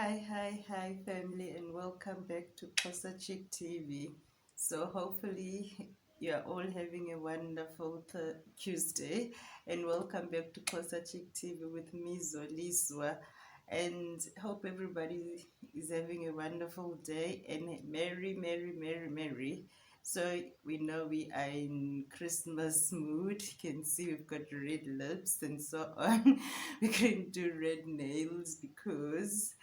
Hi, family, and welcome back to Xhosachick TV. So, hopefully, you're all having a wonderful Tuesday, and welcome back to Xhosachick TV with me, Zoliswa. And hope everybody is having a wonderful day and merry. So, we know we are in Christmas mood. You can see we've got red lips and so on. We can do red nails because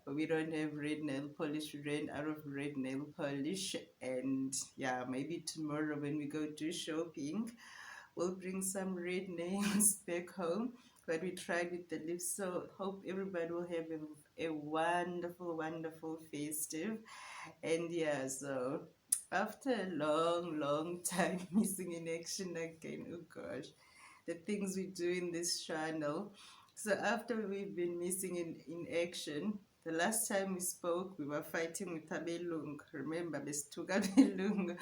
we don't have red nail polish. We ran out of red nail polish, and yeah, maybe tomorrow when we go do shopping, we'll bring some red nails back home. But we tried with the lips, so hope everybody will have a wonderful festive. And yeah, so after a long time missing in action again, oh gosh, the things we do in this channel. So after we've been missing in action, the last time we spoke, we were fighting with Abelung. Remember, Bestuga Belung.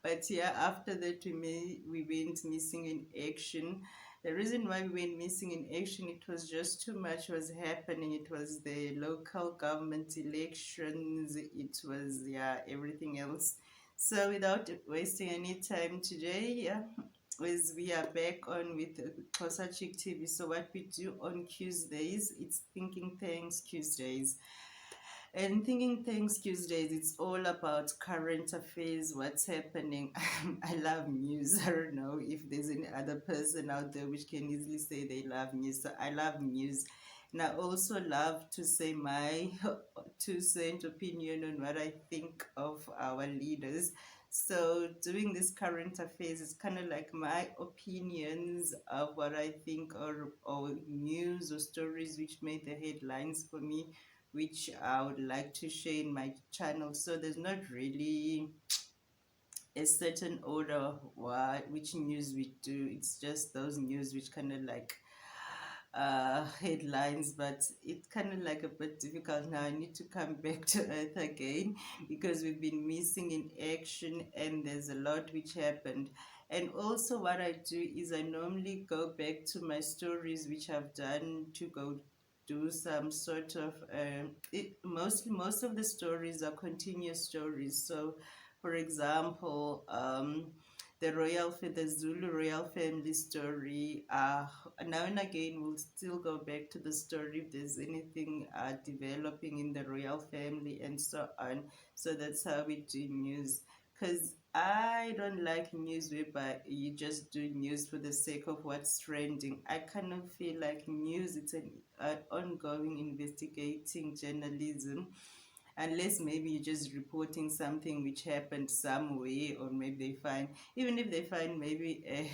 But yeah, after that, we went missing in action. The reason why we went missing in action, it was just too much was happening. It was the local government elections. It was, yeah, everything else. So without wasting any time today, yeah, as we are back on with Xhosachick TV. So what we do on Tuesdays, it's Thinking Thanks Tuesdays. And Thinking Thanks Tuesdays, it's all about current affairs, what's happening. I love news. I don't know if there's any other person out there which can easily say they love news. So I love news. And I also love to say my 2 cent opinion on what I think of our leaders. So doing this current affairs is kind of like my opinions of what I think, or news or stories which made the headlines for me, which I would like to share in my channel. So there's not really a certain order which news we do. It's just those news which kind of like headlines, but it's kind of like a bit difficult now. I need to come back to earth again because we've been missing in action and there's a lot which happened. And also what I do is I normally go back to my stories which I've done to go do some sort of most of the stories are continuous stories. So for example, the Zulu royal family story. Now and again, we'll still go back to the story if there's anything developing in the royal family and so on. So that's how we do news. Because I don't like news whereby you just do news for the sake of what's trending. I kind of feel like news, it's an ongoing investigating journalism, unless maybe you're just reporting something which happened somewhere, or maybe they find, even if they find maybe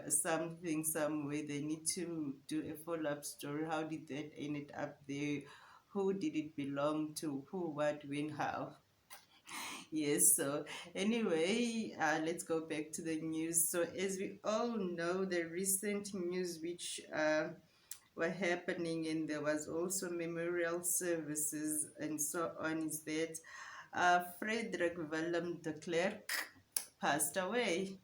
something somewhere, they need to do a follow-up story. How did that end up there? Who did it belong to? Who, what, when, how? Yes, so anyway, let's go back to the news. So as we all know, the recent news which were happening, and there was also memorial services and so on, is that Frederick Willem de Klerk passed away.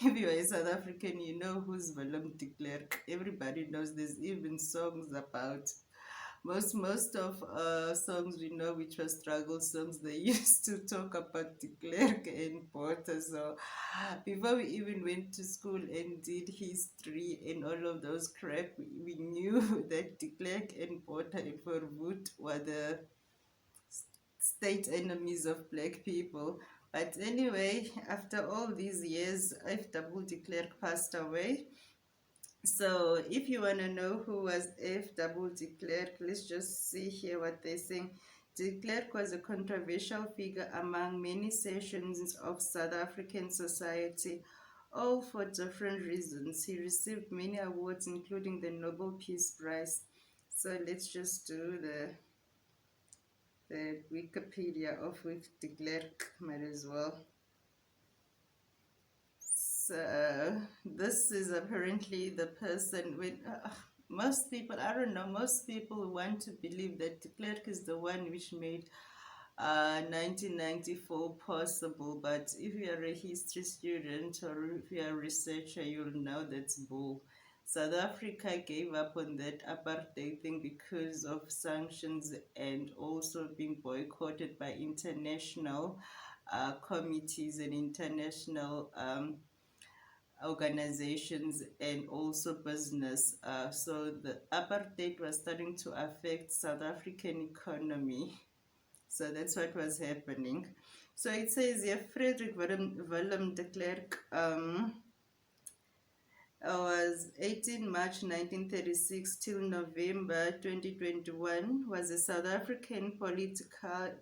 If you're a South African, you know who's Willem de Klerk. Everybody knows. There's even songs about most of songs we know, which were struggle songs. They used to talk about de Klerk and Porter. So before we even went to school and did history and all of those crap, we knew that de Klerk and Porter and Verwoerd were the state enemies of black people. But anyway, after all these years, F. de Klerk passed away. So if you want to know who was F. de Klerk, let's just see here what they're saying. De Klerk was a controversial figure among many sections of South African society, all for different reasons. He received many awards, including the Nobel Peace Prize. So let's just do the Wikipedia of with de Klerk, might as well. So this is apparently the person when most people, I don't know, most people want to believe that de Klerk is the one which made 1994 possible. But if you are a history student or if you are a researcher, you'll know that's bull. South Africa gave up on that apartheid thing because of sanctions and also being boycotted by international committees and international organizations and also business. So the apartheid was starting to affect South African economy. So that's what was happening. So it says here, Frederick Willem de Klerk was 18 March 1936 till November 2021, was a South African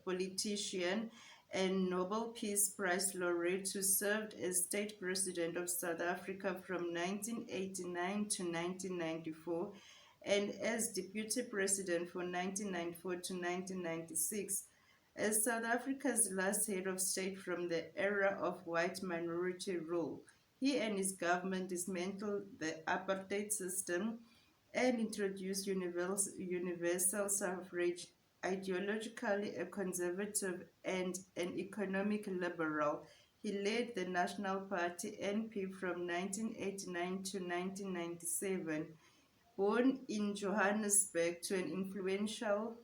politician and Nobel Peace Prize laureate who served as state president of South Africa from 1989 to 1994 and as deputy president from 1994 to 1996. As South Africa's last head of state from the era of white minority rule, he and his government dismantled the apartheid system and introduced universal suffrage, ideologically a conservative and an economic liberal. He led the National Party NP from 1989 to 1997. Born in Johannesburg to an influential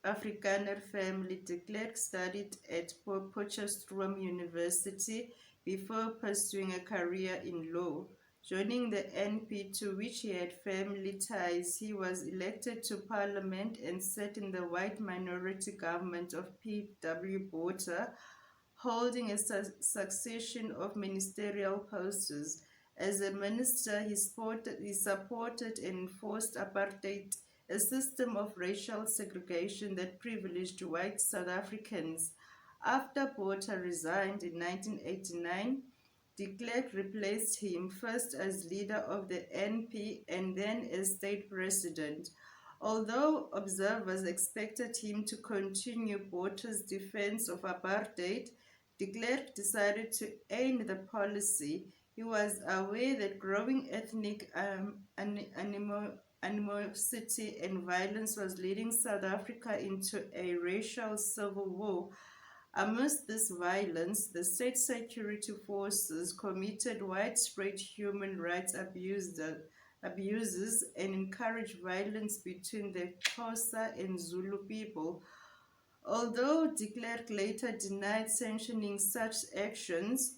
Afrikaner family, de Klerk studied at Potchefstroom University before pursuing a career in law. Joining the NP, to which he had family ties, he was elected to parliament and sat in the white minority government of P.W. Botha, holding a succession of ministerial posts. As a minister, he supported and enforced apartheid, a system of racial segregation that privileged white South Africans. After Botha resigned in 1989, de Klerk replaced him first as leader of the NP and then as state president. Although observers expected him to continue Botha's defense of apartheid, de Klerk decided to end the policy. He was aware that growing ethnic animosity and violence was leading South Africa into a racial civil war. Amidst this violence, the state security forces committed widespread human rights abuses and encouraged violence between the Xhosa and Zulu people. Although de Klerk later denied sanctioning such actions,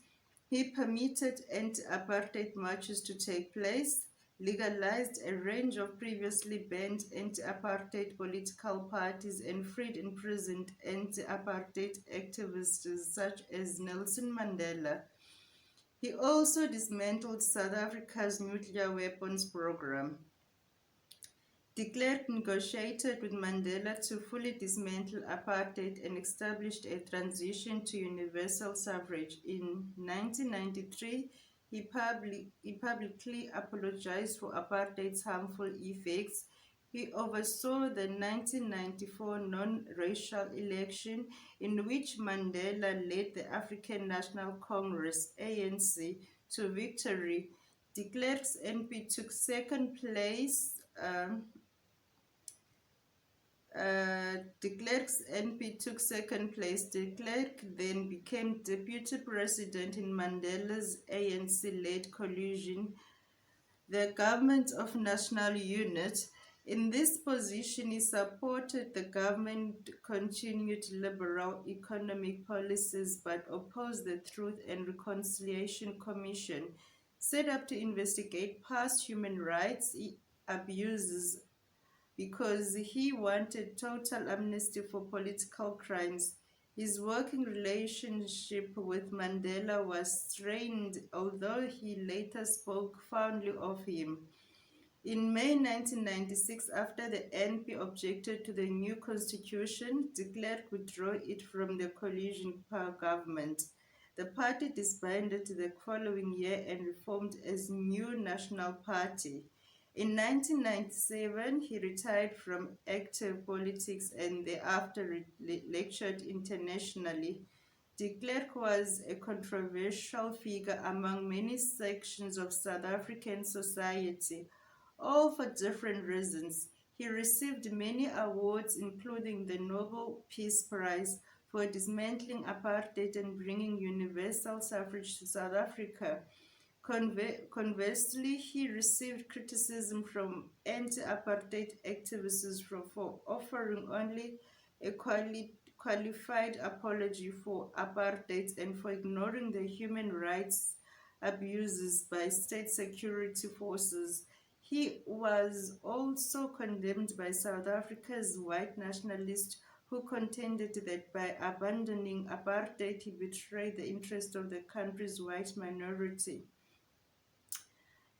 he permitted anti-apartheid marches to take place, legalized a range of previously banned anti-apartheid political parties, and freed imprisoned anti-apartheid activists such as Nelson Mandela. He also dismantled South Africa's nuclear weapons program. De Klerk negotiated with Mandela to fully dismantle apartheid and established a transition to universal suffrage. In 1993, he publicly apologized for apartheid's harmful effects. He oversaw the 1994 non-racial election in which Mandela led the African National Congress (ANC) to victory. De Klerk's NP took second place. De Klerk's NP took second place. De Klerk then became deputy president in Mandela's ANC-led coalition, the Government of National Unity. In this position, he supported the government's continued liberal economic policies but opposed the Truth and Reconciliation Commission, set up to investigate past human rights abuses because he wanted total amnesty for political crimes. His working relationship with Mandela was strained, although he later spoke fondly of him. In May 1996, after the NP objected to the new constitution, de Klerk withdrew it from the coalition government. The party disbanded the following year and reformed as New National Party. In 1997, he retired from active politics and thereafter lectured internationally. De Klerk was a controversial figure among many sections of South African society, all for different reasons. He received many awards, including the Nobel Peace Prize for dismantling apartheid and bringing universal suffrage to South Africa. Conversely, he received criticism from anti-apartheid activists for offering only a qualified apology for apartheid and for ignoring the human rights abuses by state security forces. He was also condemned by South Africa's white nationalists who contended that by abandoning apartheid he betrayed the interest of the country's white minority.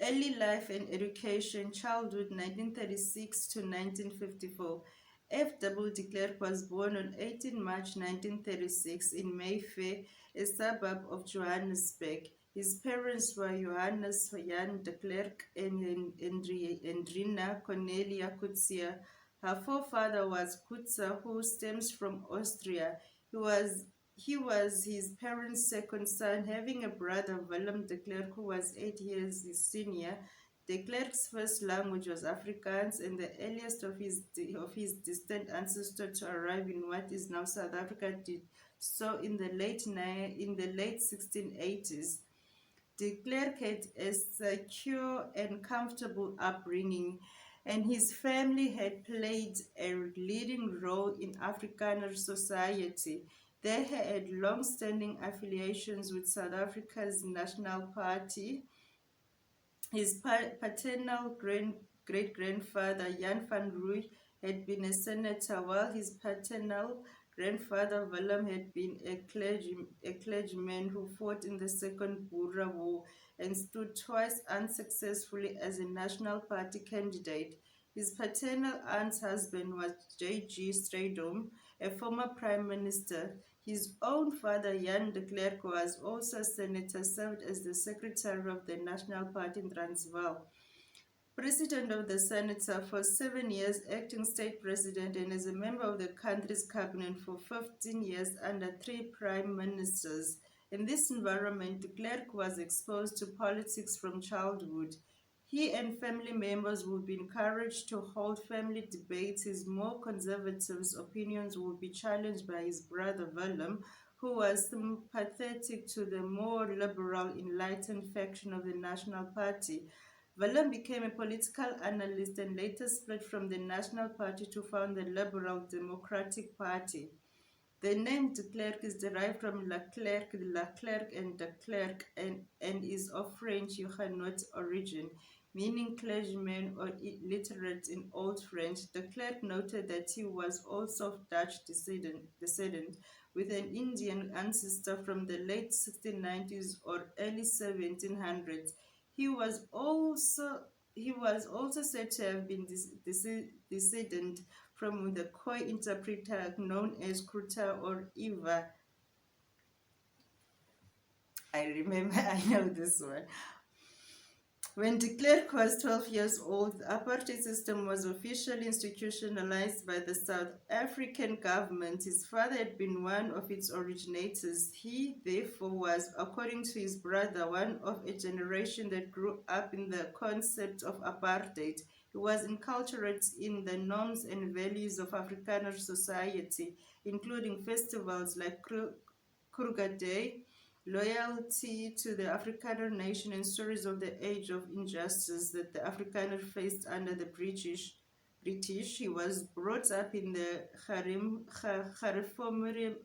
Early life and education, childhood 1936 to 1954. F. W. de Klerk was born on 18 March 1936 in Mayfair, a suburb of Johannesburg. His parents were Johannes Jan de Klerk and Hendrina Cornelia Coetzee. Her forefather was Coetzee, who stems from Austria. He was his parents' second son, having a brother, Willem de Klerk, who was 8 years his senior. De Klerk's first language was Afrikaans, and the earliest of his distant ancestors to arrive in what is now South Africa did so in the late 1680s. De Klerk had a secure and comfortable upbringing, and his family had played a leading role in Afrikaner society. They had long-standing affiliations with South Africa's National Party. His paternal great-grandfather, Jan van Rooij, had been a senator, while his paternal grandfather, Willem, had been a clergyman who fought in the Second Boer War and stood twice unsuccessfully as a National Party candidate. His paternal aunt's husband was J.G. Strydom, a former prime minister. His own father, Jan de Klerk, was also a senator, served as the secretary of the National Party in Transvaal, president of the Senator for 7 years, acting state president, and as a member of the country's cabinet for 15 years under 3 prime ministers. In this environment, de Klerk was exposed to politics from childhood. He and family members would be encouraged to hold family debates. His more conservative opinions would be challenged by his brother Willem, who was sympathetic to the more liberal, enlightened faction of the National Party. Willem became a political analyst and later split from the National Party to found the Liberal Democratic Party. The name de Klerk is derived from Leclerc and de Klerk and is of French Huguenot origin, meaning clergyman or literate in Old French. De Klerk noted that he was also of Dutch descent with an Indian ancestor from the late 1690s or early 1700s. He was also said to have been descendant from the Khoi interpreter known as Kruta or Eva. I know this one. When de Klerk was 12 years old, the apartheid system was officially institutionalized by the South African government. His father had been one of its originators. He, therefore, was, according to his brother, one of a generation that grew up in the concept of apartheid. He was enculturated in the norms and values of Afrikaner society, including festivals like Kruger Day, loyalty to the Afrikaner nation, and stories of the age of injustice that the Afrikaner faced under the British. He was brought up in the Haaaappppyyy,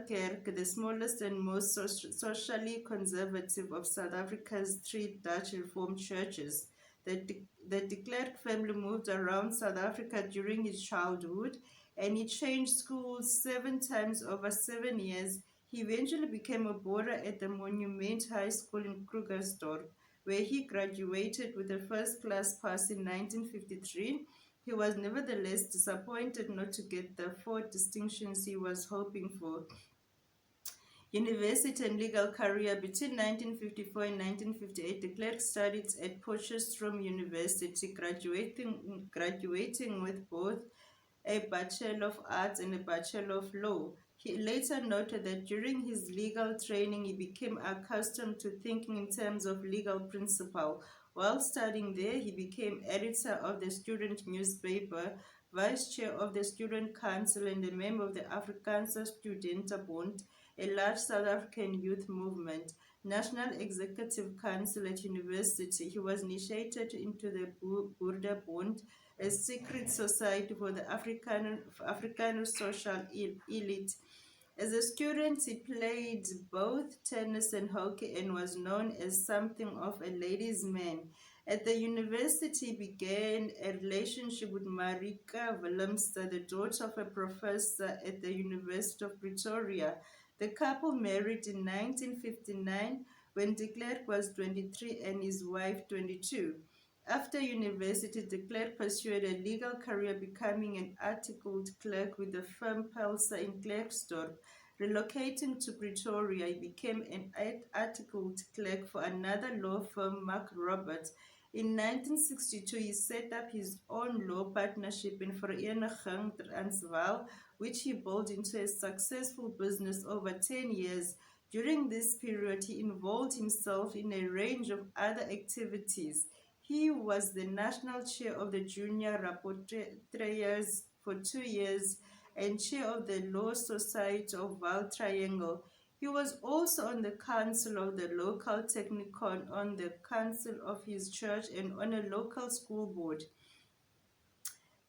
Kerk, the smallest and most socially conservative of South Africa's 3 Dutch Reformed churches. The de Klerk family moved around South Africa during his childhood, and he changed schools 7 times over 7 years. He eventually became a boarder at the Monument High School in Krugersdorp, where he graduated with a first-class pass in 1953. He was nevertheless disappointed not to get the 4 distinctions he was hoping for. University and legal career. Between 1954 and 1958, de Klerk studied at Potchefstroom University, graduating with both a Bachelor of Arts and a Bachelor of Law. He later noted that during his legal training, he became accustomed to thinking in terms of legal principle. While studying there, he became editor of the student newspaper, vice chair of the student council, and a member of the Afrikaanse Studentenbond, a large South African youth movement. National Executive Council at university. He was initiated into the Burda Bund, a secret society for the African social elite. As a student, he played both tennis and hockey and was known as something of a ladies' man. At the university, he began a relationship with Marika Willemster, the daughter of a professor at the University of Pretoria. The couple married in 1959 when de Klerk was 23 and his wife 22. After university, de Klerk pursued a legal career, becoming an articled clerk with the firm Pelser in Klerksdorp. Relocating to Pretoria, he became an articled clerk for another law firm, Mark Roberts. In 1962, he set up his own law partnership in Vereniging Transvaal, which he built into a successful business over 10 years. During this period, he involved himself in a range of other activities. He was the national chair of the Junior Rapporteurs for 2 years and chair of the Law Society of Val Triangle. He was also on the council of the local Technicon, on the council of his church, and on a local school board.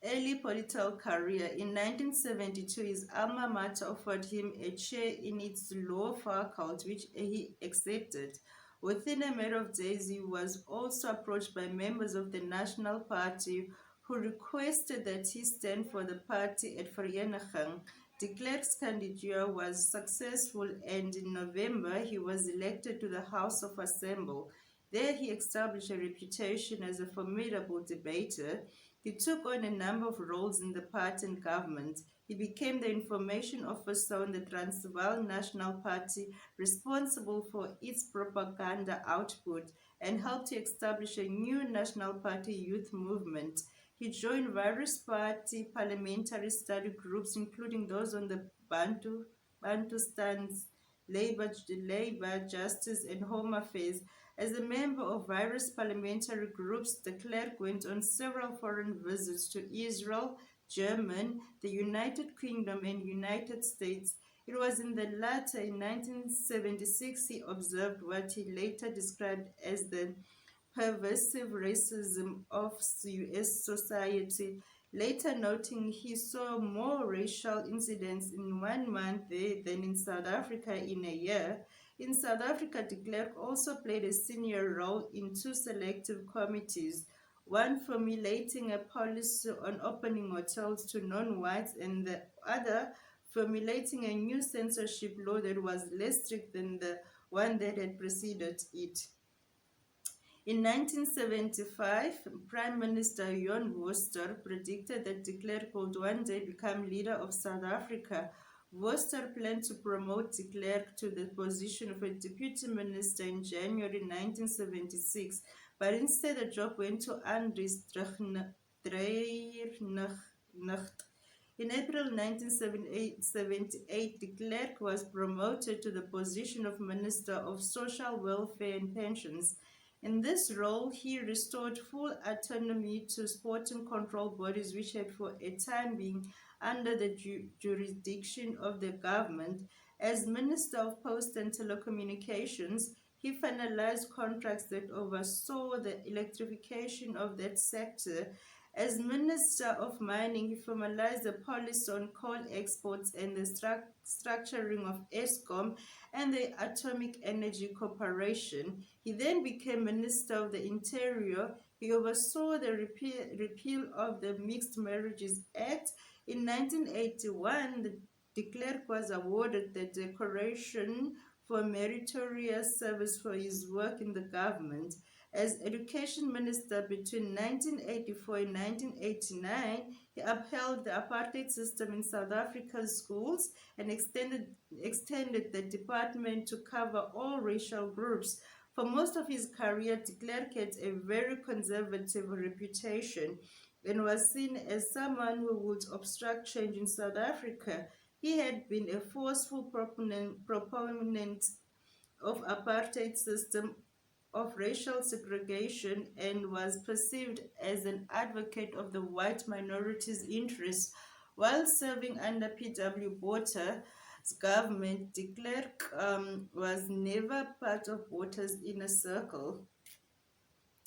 Early political career. In 1972, his alma mater offered him a chair in its law faculty, which he accepted. Within a matter of days, he was also approached by members of the National Party who requested that he stand for the party at Vereniging. De Klerk's candidature was successful, and in November, he was elected to the House of Assembly. There, he established a reputation as a formidable debater. He took on a number of roles in the party and government. He became the information officer on the Transvaal National Party, responsible for its propaganda output, and helped to establish a new National Party youth movement. He joined various party parliamentary study groups, including those on the Bantustans, Labor, Justice, and Home Affairs. As a member of various parliamentary groups, de Klerk went on several foreign visits to Israel, Germany, the United Kingdom, and United States. It was in the latter, in 1976, he observed what he later described as the pervasive racism of US society, later noting he saw more racial incidents in 1 month there than in South Africa in a year. In South Africa, de Klerk also played a senior role in 2 selective committees, one formulating a policy on opening hotels to non-whites and the other formulating a new censorship law that was less strict than the one that had preceded it. In 1975, Prime Minister Jan Vorster predicted that de Klerk would one day become leader of South Africa. Vorster planned to promote de Klerk to the position of a deputy minister in January 1976, but instead the job went to Andries Dreiernicht. In April 1978, de Klerk was promoted to the position of Minister of Social Welfare and Pensions. In this role, he restored full autonomy to sporting control bodies which had for a time been under the jurisdiction of the government. As Minister of Post and Telecommunications, he finalized contracts that oversaw the electrification of that sector. As Minister of Mining, he formalized a policy on coal exports and the structuring of Eskom and the Atomic Energy Corporation. He then became Minister of the Interior. He oversaw the repeal of the Mixed Marriages Act. In 1981, de Klerk was awarded the Decoration for Meritorious Service for his work in the government. As Education Minister between 1984 and 1989, he upheld the apartheid system in South Africa's schools and extended the department to cover all racial groups. For most of his career, de Klerk had a very conservative reputation and was seen as someone who would obstruct change in South Africa. He had been a forceful proponent of apartheid system of racial segregation and was perceived as an advocate of the white minority's interests. While serving under P.W. Botha, government, de Klerk was never part of Botha's inner circle.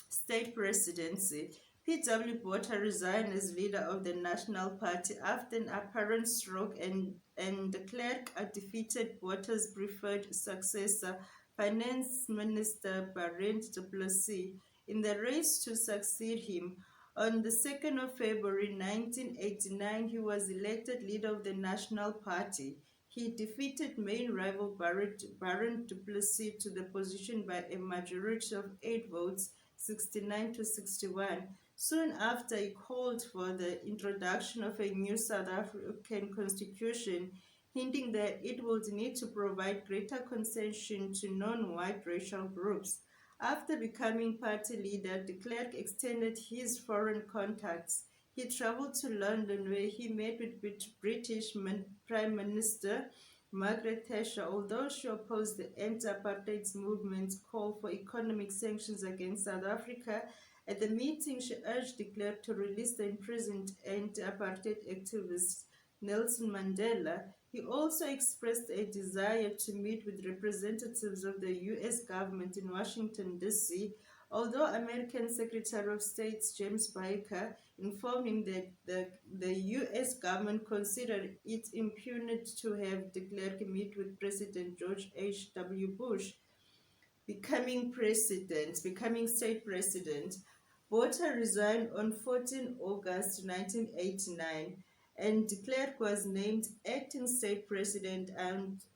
State presidency. P.W. Botha resigned as leader of the National Party after an apparent stroke, and de Klerk defeated Botha's preferred successor, Finance Minister Barend du Plessis, in the race to succeed him. On the 2nd of February 1989, he was elected leader of the National Party. He defeated main rival Barend du Plessis to the position by a majority of 8 votes, 69 to 61. Soon after, he called for the introduction of a new South African constitution, hinting that it would need to provide greater concession to non-white racial groups. After becoming party leader, de Klerk extended his foreign contacts. He traveled to London, where he met with British Prime Minister Margaret Thatcher. Although she opposed the anti-apartheid movement's call for economic sanctions against South Africa, at the meeting she urged de Klerk to release the imprisoned anti-apartheid activist Nelson Mandela. He also expressed a desire to meet with representatives of the U.S. government in Washington, D.C., although American Secretary of State James Baker informed him that the U.S. government considered it imprudent to have de Klerk meet with President George H.W. Bush. Becoming state president. Botha resigned on 14 August 1989, and de Klerk was named acting state president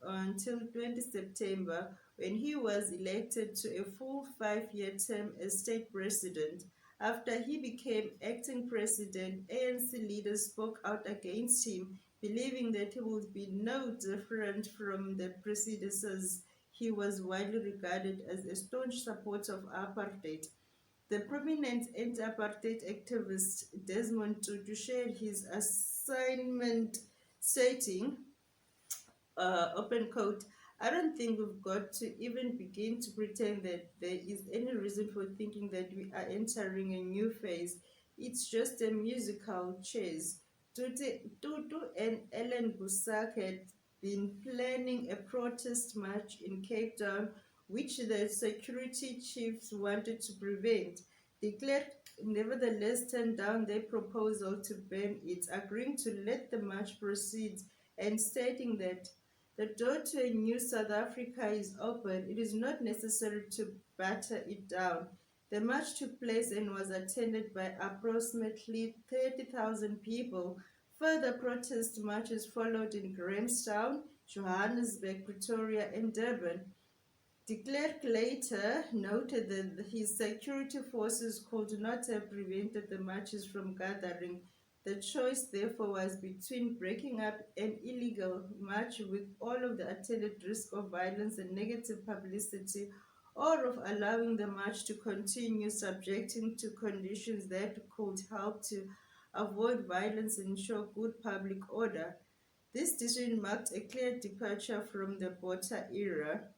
until 20 September, when he was elected to a full 5-year term as state president. After he became acting president, ANC leaders spoke out against him, believing that he would be no different from the predecessors. He was widely regarded as a staunch supporter of apartheid. The prominent anti-apartheid activist Desmond Tutu shared his assignment, stating, open quote, "I don't think we've got to even begin to pretend that there is any reason for thinking that we are entering a new phase. It's just a musical chairs." Tutu and Ellen Busak had been planning a protest march in Cape Town, which the security chiefs wanted to prevent. De Klerk nevertheless turned down their proposal to ban it, agreeing to let the march proceed and stating that the door to a new South Africa is open. It is not necessary to batter it down. The march took place and was attended by approximately 30,000 people. Further protest marches followed in Grahamstown, Johannesburg, Pretoria, and Durban. De Klerk later noted that his security forces could not have prevented the marches from gathering. The choice, therefore, was between breaking up an illegal march with all of the attendant risk of violence and negative publicity, or of allowing the march to continue, subjecting to conditions that could help to avoid violence and ensure good public order. This decision marked a clear departure from the Botha era.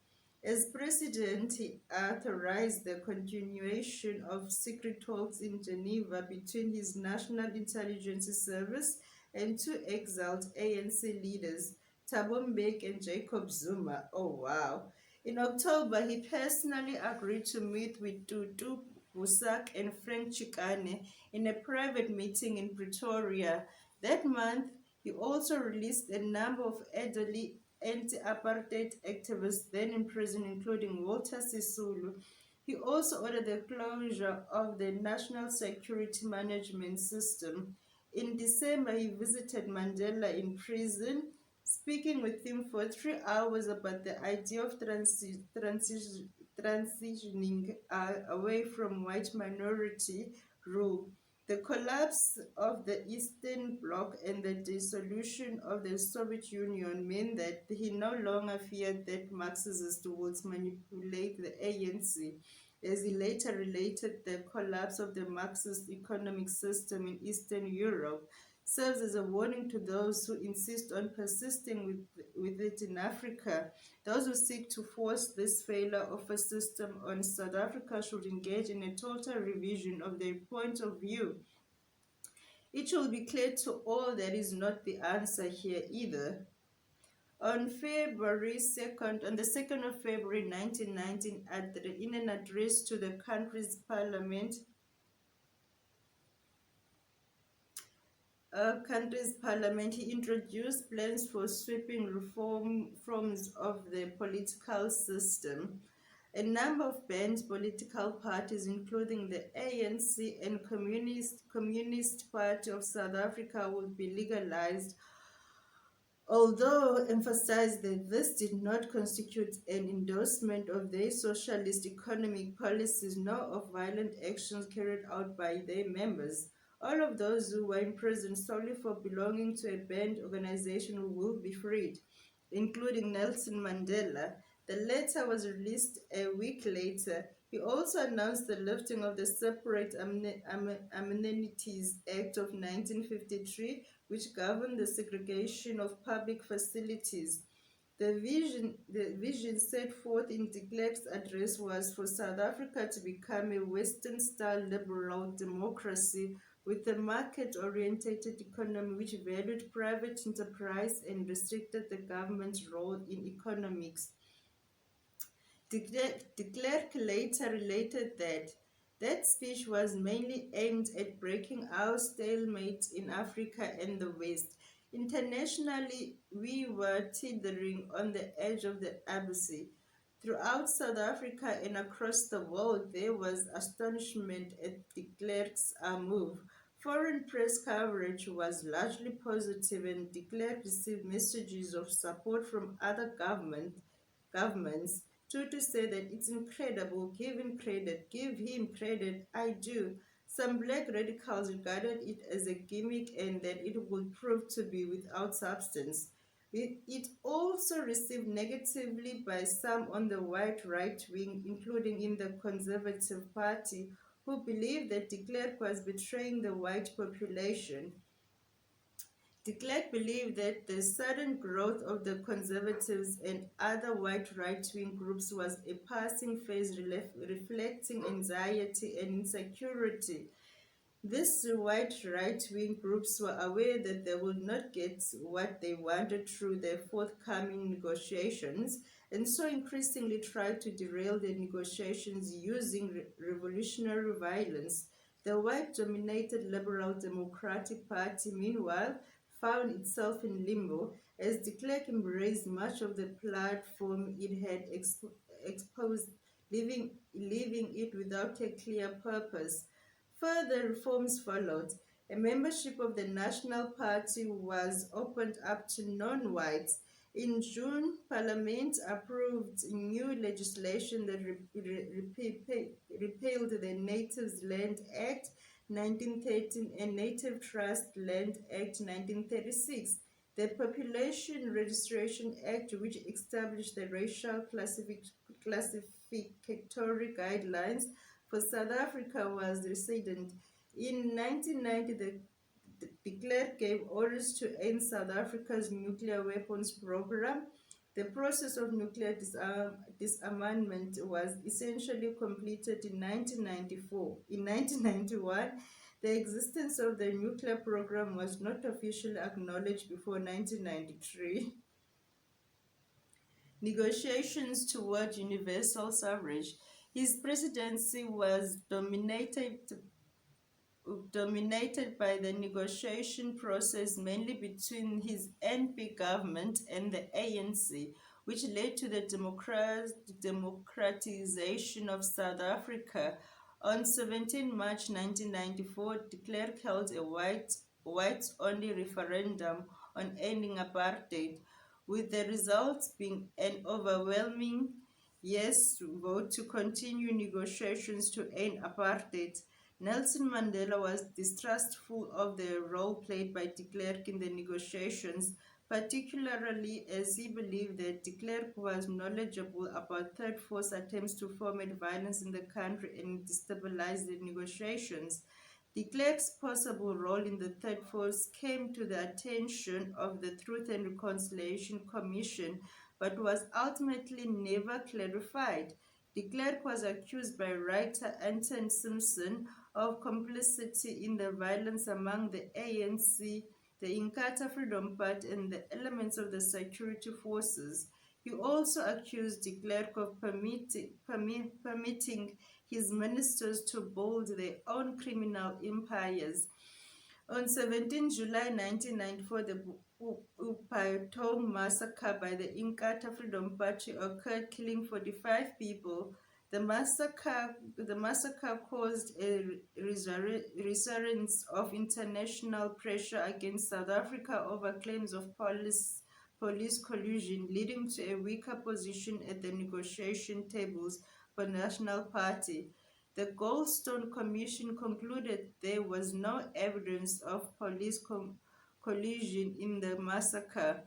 As president, he authorized the continuation of secret talks in Geneva between his National Intelligence Service and 2 exiled ANC leaders, Thabo Mbeki and Jacob Zuma. Oh, wow. In October, he personally agreed to meet with Tutu, Busak, and Frank Chikane in a private meeting in Pretoria. That month, he also released a number of elderly anti-apartheid activists then in prison, including Walter Sisulu. He also ordered the closure of the National Security Management System. In December, he visited Mandela in prison, speaking with him for 3 hours about the idea of transitioning away from white minority rule. The collapse of the Eastern Bloc and the dissolution of the Soviet Union meant that he no longer feared that Marxists would manipulate the ANC. As he later related, the collapse of the Marxist economic system in Eastern Europe serves as a warning to those who insist on persisting with it in Africa. Those who seek to force this failure of a system on South Africa should engage in a total revision of their point of view. It will be clear to all that is not the answer here either. On the 2nd of February 1919, in an address to the country's parliament, he introduced plans for sweeping reforms of the political system. A number of banned political parties, including the ANC and Communist Party of South Africa, would be legalized, although emphasized that this did not constitute an endorsement of their socialist economic policies nor of violent actions carried out by their members. All of those who were imprisoned solely for belonging to a banned organization will be freed, including Nelson Mandela. The letter was released a week later. He also announced the lifting of the Separate Amenities Act of 1953, which governed the segregation of public facilities. The vision set forth in de Klerk's address was for South Africa to become a Western-style liberal democracy with a market-oriented economy which valued private enterprise and restricted the government's role in economics. De Klerk later related that that speech was mainly aimed at breaking our stalemate in Africa and the West. Internationally, we were teetering on the edge of the abyss. Throughout South Africa and across the world, there was astonishment at de Klerk's move. Foreign press coverage was largely positive, and de Klerk received messages of support from other governments. Tutu said that it's incredible, give him credit, give him credit, I do. Some black radicals regarded it as a gimmick and that it would prove to be without substance. It also received negatively by some on the white right wing, including in the Conservative Party, who believed that de Klerk was betraying the white population. De Klerk believed that the sudden growth of the conservatives and other white right-wing groups was a passing phase reflecting anxiety and insecurity. These white right-wing groups were aware that they would not get what they wanted through the forthcoming negotiations, and so increasingly tried to derail the negotiations using revolutionary violence. The white-dominated Liberal Democratic Party, meanwhile, found itself in limbo, as de Klerk embraced much of the platform it had exposed, leaving it without a clear purpose. Further reforms followed. A membership of the National Party was opened up to non-whites. In June, Parliament approved new legislation that repealed the Natives Land Act 1913 and Native Trust Land Act 1936. The Population Registration Act, which established the racial classificatory guidelines for South Africa, was rescinded. In 1990, de Klerk gave orders to end South Africa's nuclear weapons program. The process of nuclear disarmament was essentially completed in 1994. In 1991, the existence of the nuclear program was not officially acknowledged before 1993. Negotiations toward universal suffrage. His presidency was dominated by the negotiation process mainly between his NP government and the ANC, which led to the democratization of South Africa. On 17 March 1994, de Klerk held a whites-only referendum on ending apartheid, with the results being an overwhelming yes vote to continue negotiations to end apartheid. Nelson Mandela was distrustful of the role played by de Klerk in the negotiations, particularly as he believed that de Klerk was knowledgeable about third force attempts to foment violence in the country and destabilize the negotiations. De Klerk's possible role in the third force came to the attention of the Truth and Reconciliation Commission, but was ultimately never clarified. De Klerk was accused by writer Anthem of complicity in the violence among the ANC, the Inkatha Freedom Party, and the elements of the security forces. He also accused de Klerk of permitting his ministers to build their own criminal empires. On 17 July 1994, the Upayotong massacre by the Inkatha Freedom Party occurred, killing 45 people. The massacre caused a resurgence of international pressure against South Africa over claims of police collusion, leading to a weaker position at the negotiation tables for National Party. The Goldstone Commission concluded there was no evidence of police collusion in the massacre.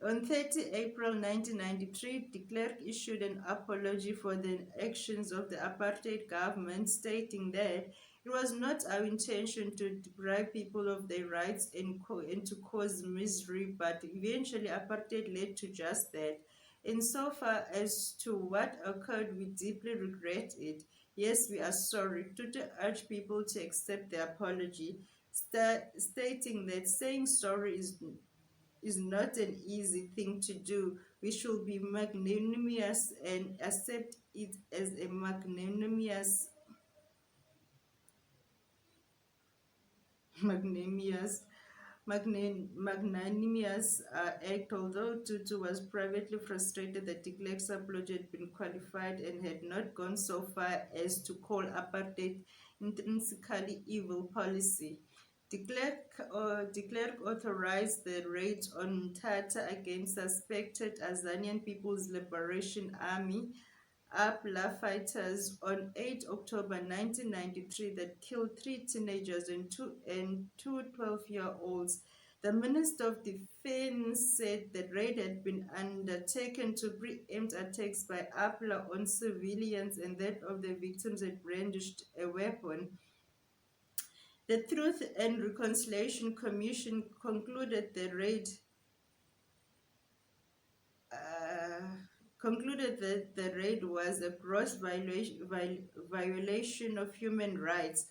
On 30 April 1993, de Klerk issued an apology for the actions of the apartheid government, stating that it was not our intention to deprive people of their rights and to cause misery, but eventually apartheid led to just that. Insofar as to what occurred, we deeply regret it. Yes, we are sorry. Tutu urged people to accept the apology, stating that saying sorry is not an easy thing to do. We should be magnanimous and accept it as a magnanimous act. Although Tutu was privately frustrated that de Klerk's apology had been qualified and had not gone so far as to call apartheid intrinsically evil policy. De Klerk authorized the raids on Mthatha against suspected Azanian People's Liberation Army APLA fighters on 8 October 1993 that killed three teenagers and two 12-year-olds. The Minister of Defense said the raid had been undertaken to preempt attacks by APLA on civilians and that of the victims had brandished a weapon. The Truth and Reconciliation Commission concluded the raid concluded that the raid was a gross violation of human rights.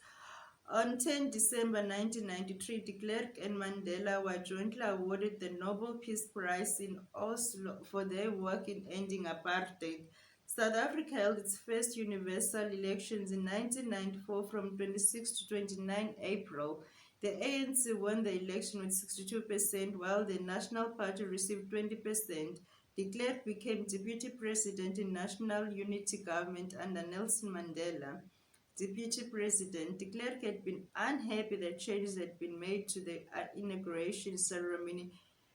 On 10 December 1993, de Klerk and Mandela were jointly awarded the Nobel Peace Prize in Oslo for their work in ending apartheid. South Africa held its first universal elections in 1994 from 26 to 29 April. The ANC won the election with 62%, while the National Party received 20%. De Klerk became deputy president in National Unity Government under Nelson Mandela. Deputy President de Klerk had been unhappy that changes had been made to the inauguration ceremony,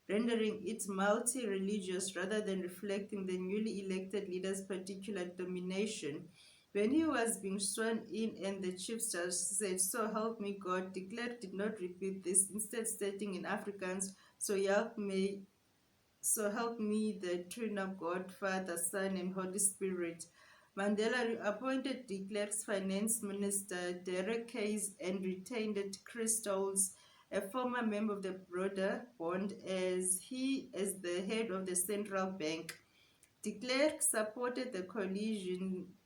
rendering it multi-religious rather than reflecting the newly elected leader's particular domination. When he was being sworn in and the chief judge said, "So help me God," de Klerk did not repeat this, instead stating in Afrikaans, "So help me the Trina God, Father, Son, and Holy Spirit." Mandela appointed de Klerk's finance minister, Derek Case, and retained Chris Stolz, a former member of the Broader Bond, as the head of the central bank. De Klerk supported the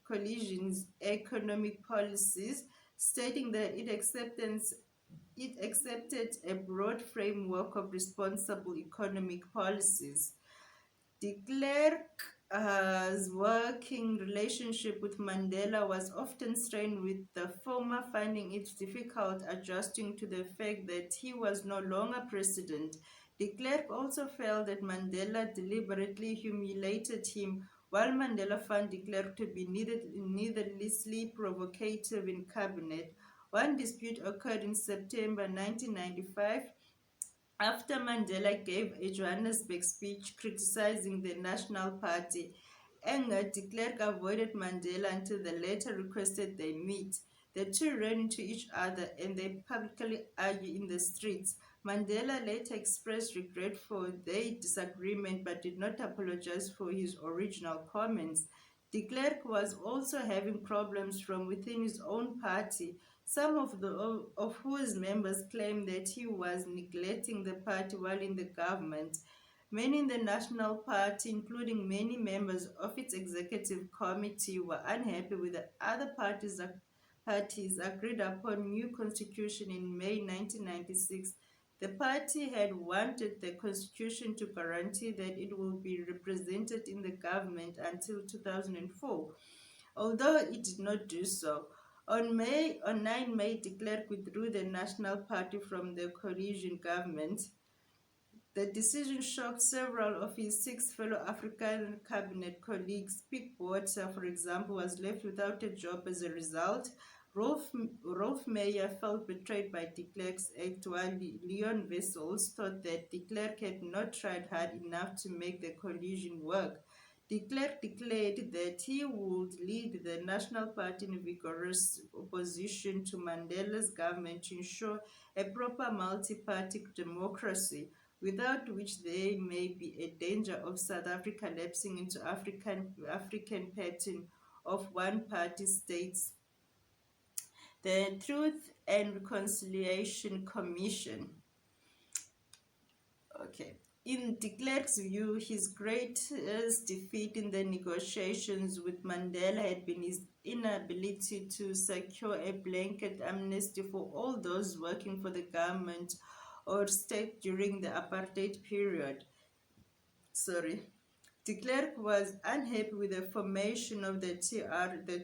coalition's economic policies, stating that it accepted a broad framework of responsible economic policies. De Klerk's working relationship with Mandela was often strained, with the former finding it difficult adjusting to the fact that he was no longer president. De Klerk also felt that Mandela deliberately humiliated him, while Mandela found de Klerk to be needlessly provocative in cabinet. One dispute occurred in September 1995 after Mandela gave a Johannesburg speech criticizing the National Party. Angered, de Klerk avoided Mandela until the latter requested they meet. The two ran into each other and they publicly argued in the streets. Mandela later expressed regret for their disagreement but did not apologize for his original comments. De Klerk was also having problems from within his own party, some of whose members claimed that he was neglecting the party while in the government. Many in the National Party, including many members of its executive committee, were unhappy with the other parties agreed upon new constitution in May 1996. The party had wanted the constitution to guarantee that it will be represented in the government until 2004, although it did not do so. On 9 May, de Klerk withdrew the National Party from the coalition government. The decision shocked several of his 6 fellow African cabinet colleagues. Pete Botha, for example, was left without a job as a result. Rolf Meyer felt betrayed by de Klerk's act, while Leon Wessels thought that de Klerk had not tried hard enough to make the coalition work. De Klerk declared that he would lead the National Party in vigorous opposition to Mandela's government to ensure a proper multi-party democracy, without which there may be a danger of South Africa lapsing into African pattern of one-party states. The Truth and Reconciliation Commission. Okay. In de Klerk's view, his greatest defeat in the negotiations with Mandela had been his inability to secure a blanket amnesty for all those working for the government or state during the apartheid period. De Klerk was unhappy with the formation of the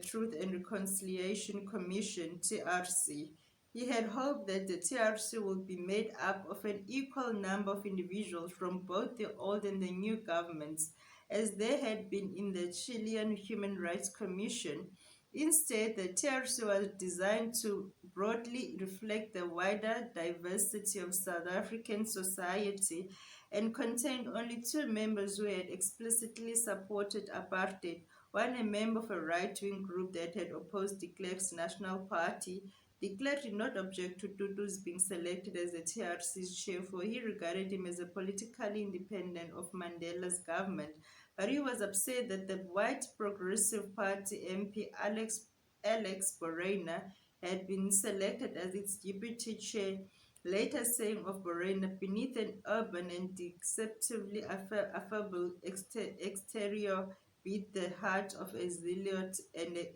Truth and Reconciliation Commission, TRC. He had hoped that the TRC would be made up of an equal number of individuals from both the old and the new governments, as there had been in the Chilean Human Rights Commission. Instead, the TRC was designed to broadly reflect the wider diversity of South African society and contained only 2 members who had explicitly supported apartheid, one a member of a right-wing group that had opposed de Klerk's National Party. De Klerk did not object to Tutu's being selected as the TRC's chair, for he regarded him as a politically independent of Mandela's government, but he was upset that the white Progressive Party MP Alex Borena had been selected as its deputy chair, later saying of Borena, beneath an urban and deceptively affable exterior beat the heart of a zealot and an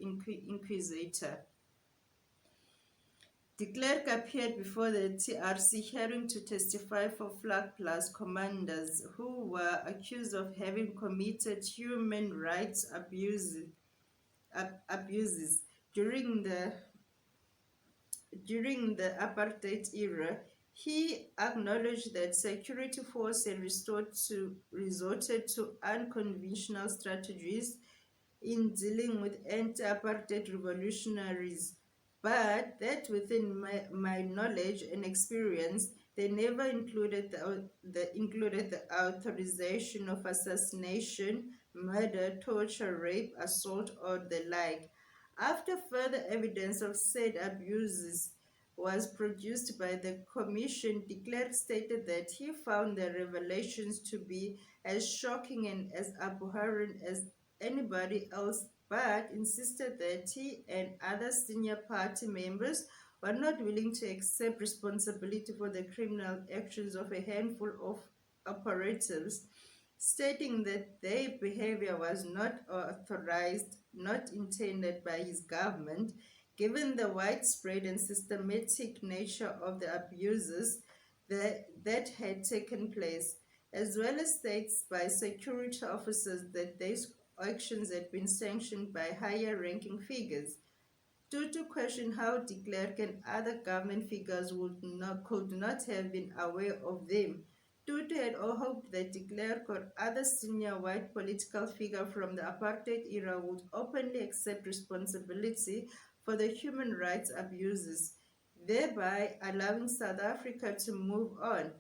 inquisitor. De Klerk appeared before the TRC hearing to testify for Flag Plus commanders who were accused of having committed human rights abuses during the apartheid era. He acknowledged that security forces had resorted to unconventional strategies in dealing with anti-apartheid revolutionaries, but that within my knowledge and experience, they never included the authorization of assassination, murder, torture, rape, assault, or the like. After further evidence of said abuses was produced by the commission, de Klerk stated that he found the revelations to be as shocking and as abhorrent as anybody else, but insisted that he and other senior party members were not willing to accept responsibility for the criminal actions of a handful of operatives, stating that their behavior was not authorized, not intended by his government, given the widespread and systematic nature of the abuses that had taken place, as well as states by security officers that these actions had been sanctioned by higher-ranking figures. Tutu questioned how de Klerk and other government figures could not have been aware of them. Tutu had hoped that de Klerk or other senior white political figure from the apartheid era would openly accept responsibility for the human rights abuses, thereby allowing South Africa to move on.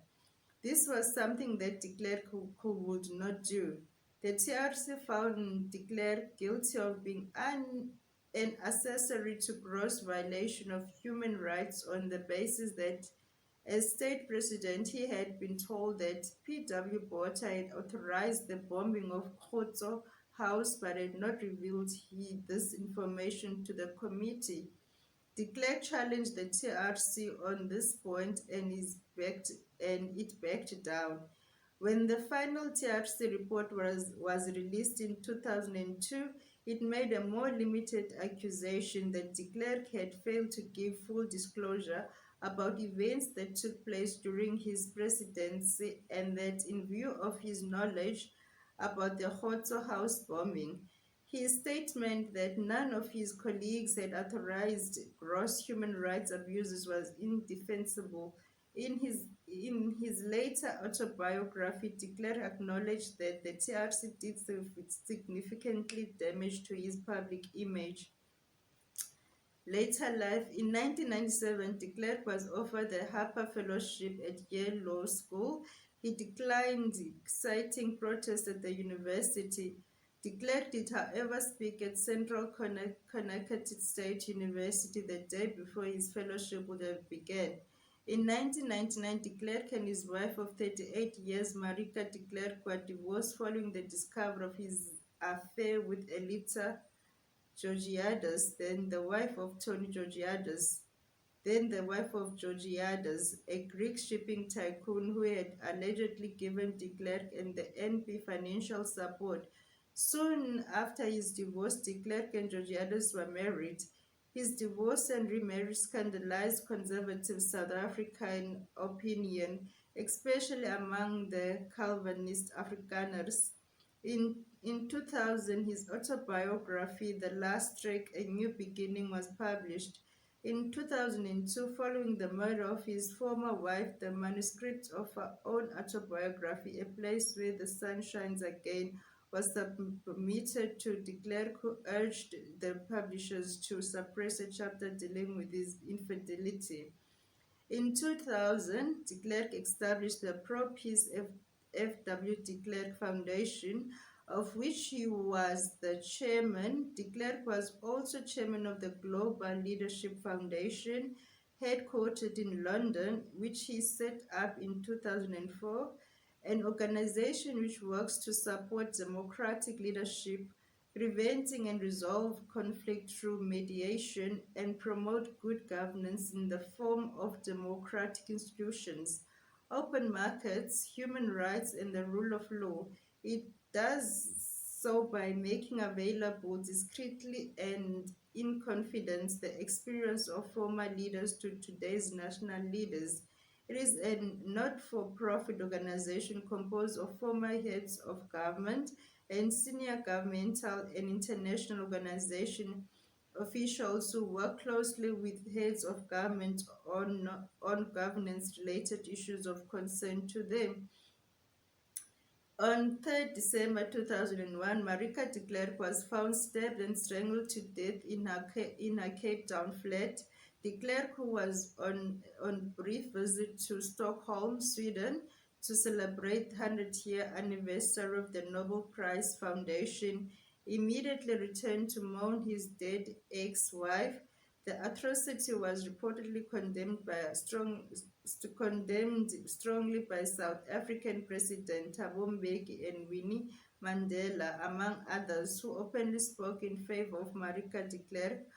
This was something that de Klerk would not do. The TRC found de Klerk guilty of being an accessory to gross violation of human rights on the basis that, as state president, he had been told that P.W. Botha had authorized the bombing of Xhosachick House but had not revealed this information to the committee. De Klerk challenged the TRC on this point and it backed down. When the final TRC report was released in 2002, it made a more limited accusation that de Klerk had failed to give full disclosure about events that took place during his presidency, and that in view of his knowledge about the Hotzo House bombing, his statement that none of his colleagues had authorized gross human rights abuses was indefensible. In his later autobiography, de Klerk acknowledged that the TRC did significantly damage to his public image. Later life, in 1997, de Klerk was offered the Harper Fellowship at Yale Law School. He declined, citing protests at the university. De Klerk did, however, speak at Central Connecticut State University the day before his fellowship would have begun. In 1999, de Klerk and his wife of 38 years, Marika de Klerk, were divorced following the discovery of his affair with Elita Georgiades, then the wife of Georgiades, a Greek shipping tycoon who had allegedly given de Klerk and the NP financial support. Soon after his divorce, de Klerk and Georgiades were married. His divorce and remarriage scandalized conservative South African opinion, especially among the Calvinist Afrikaners. In 2000, his autobiography, The Last Trek, A New Beginning, was published. In 2002, following the murder of his former wife, the manuscript of her own autobiography, A Place Where the Sun Shines Again, was submitted to de Klerk, who urged the publishers to suppress a chapter dealing with his infidelity. In 2000, de Klerk established the pro-peace F.W. de Klerk Foundation, of which he was the chairman. De Klerk was also chairman of the Global Leadership Foundation, headquartered in London, which he set up in 2004, an organization which works to support democratic leadership, preventing and resolve conflict through mediation, and promote good governance in the form of democratic institutions, open markets, human rights, and the rule of law. It does so by making available discreetly and in confidence the experience of former leaders to today's national leaders. It is a not-for-profit organization composed of former heads of government and senior governmental and international organization officials who work closely with heads of government on governance-related issues of concern to them. On 3rd December 2001, Marika de Klerk was found stabbed and strangled to death in her Cape Town flat. De Klerk, who was on brief visit to Stockholm, Sweden, to celebrate the 100th-year anniversary of the Nobel Prize Foundation, immediately returned to mourn his dead ex-wife. The atrocity was reportedly condemned strongly by South African President Thabo Mbeki and Winnie Mandela, among others, who openly spoke in favor of Marika de Klerk.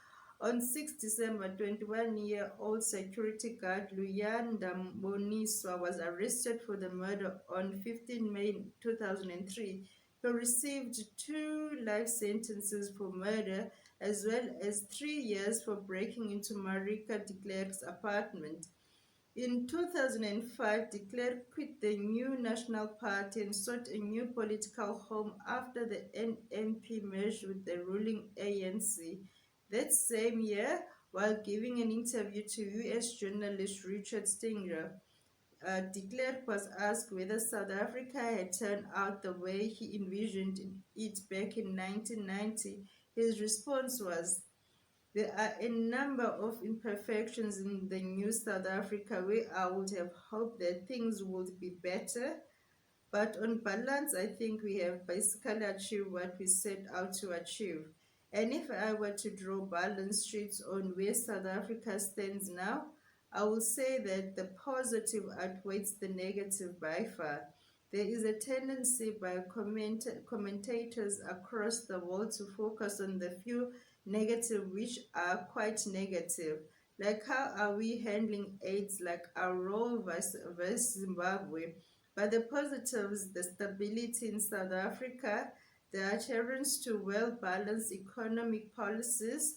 On 6 December, 21-year-old security guard Luyanda Boniswa was arrested for the murder on 15 May 2003. He received 2 life sentences for murder, as well as 3 years for breaking into Marika de Klerk's apartment. In 2005, de Klerk quit the New National Party and sought a new political home after the NNP merged with the ruling ANC. That same year, while giving an interview to U.S. journalist Richard Stingler, de Klerk was asked whether South Africa had turned out the way he envisioned it back in 1990. His response was, "There are a number of imperfections in the new South Africa where I would have hoped that things would be better, but on balance, I think we have basically achieved what we set out to achieve. And if I were to draw balance sheets on where South Africa stands now, I will say that the positive outweighs the negative by far. There is a tendency by commentators across the world to focus on the few negative which are quite negative, like how are we handling AIDS, like our role versus Zimbabwe. But the positives, the stability in South Africa, the adherence to well-balanced economic policies,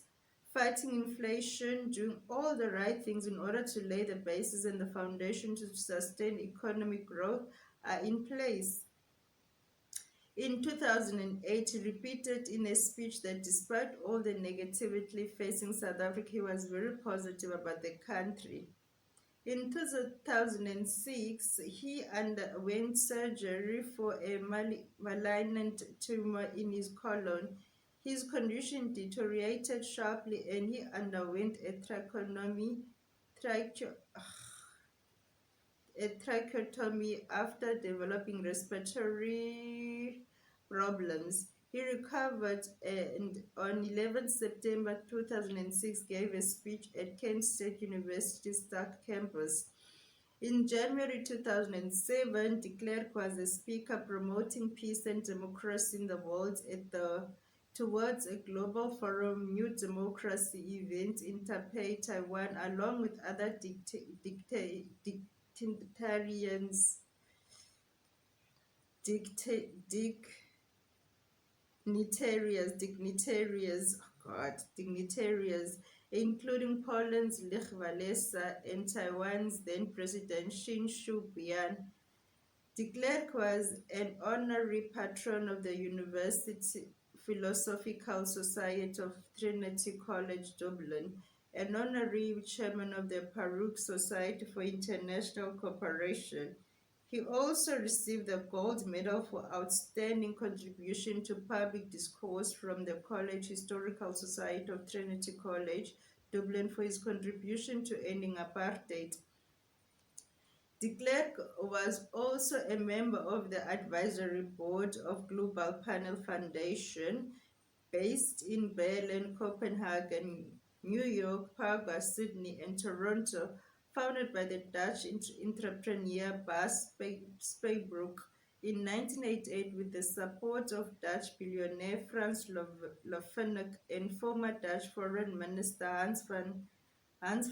fighting inflation, doing all the right things in order to lay the basis and the foundation to sustain economic growth are in place. In 2008, he repeated in a speech that despite all the negativity facing South Africa, he was very positive about the country. In 2006, he underwent surgery for a malignant tumor in his colon. His condition deteriorated sharply and he underwent a tracheotomy after developing respiratory problems. He recovered and on 11 September 2006 gave a speech at Kent State University Stark campus. In January 2007, de Klerk was a speaker promoting peace and democracy in the world at the Towards a Global Forum New Democracy event in Taipei, Taiwan, along with other dignitarians, dignitaries, including Poland's Lech Walesa and Taiwan's then President Xin Shu-bian. De Klerk was an honorary patron of the University Philosophical Society of Trinity College Dublin, an honorary chairman of the Baruch Society for International Cooperation. He also received the Gold Medal for Outstanding Contribution to Public Discourse from the College Historical Society of Trinity College, Dublin, for his contribution to ending apartheid. De Klerk was also a member of the advisory board of Global Panel Foundation, based in Berlin, Copenhagen, New York, Prague, Sydney, and Toronto, founded by the Dutch entrepreneur Bas Spijbroek in 1988 with the support of Dutch billionaire Frans Lofenek and former Dutch Foreign Minister Hans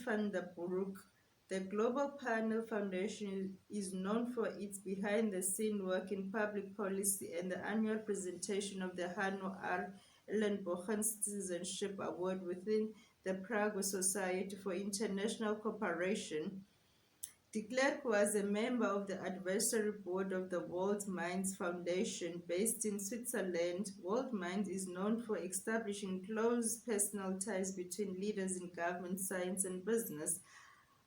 van der Broek. The Global Panel Foundation is known for its behind-the-scene work in public policy and the annual presentation of the Hanno R. Ellenbogen Citizenship Award within the Prague Society for International Cooperation. De Klerk was a member of the advisory board of the World Minds Foundation, based in Switzerland. World Minds is known for establishing close personal ties between leaders in government, science, and business.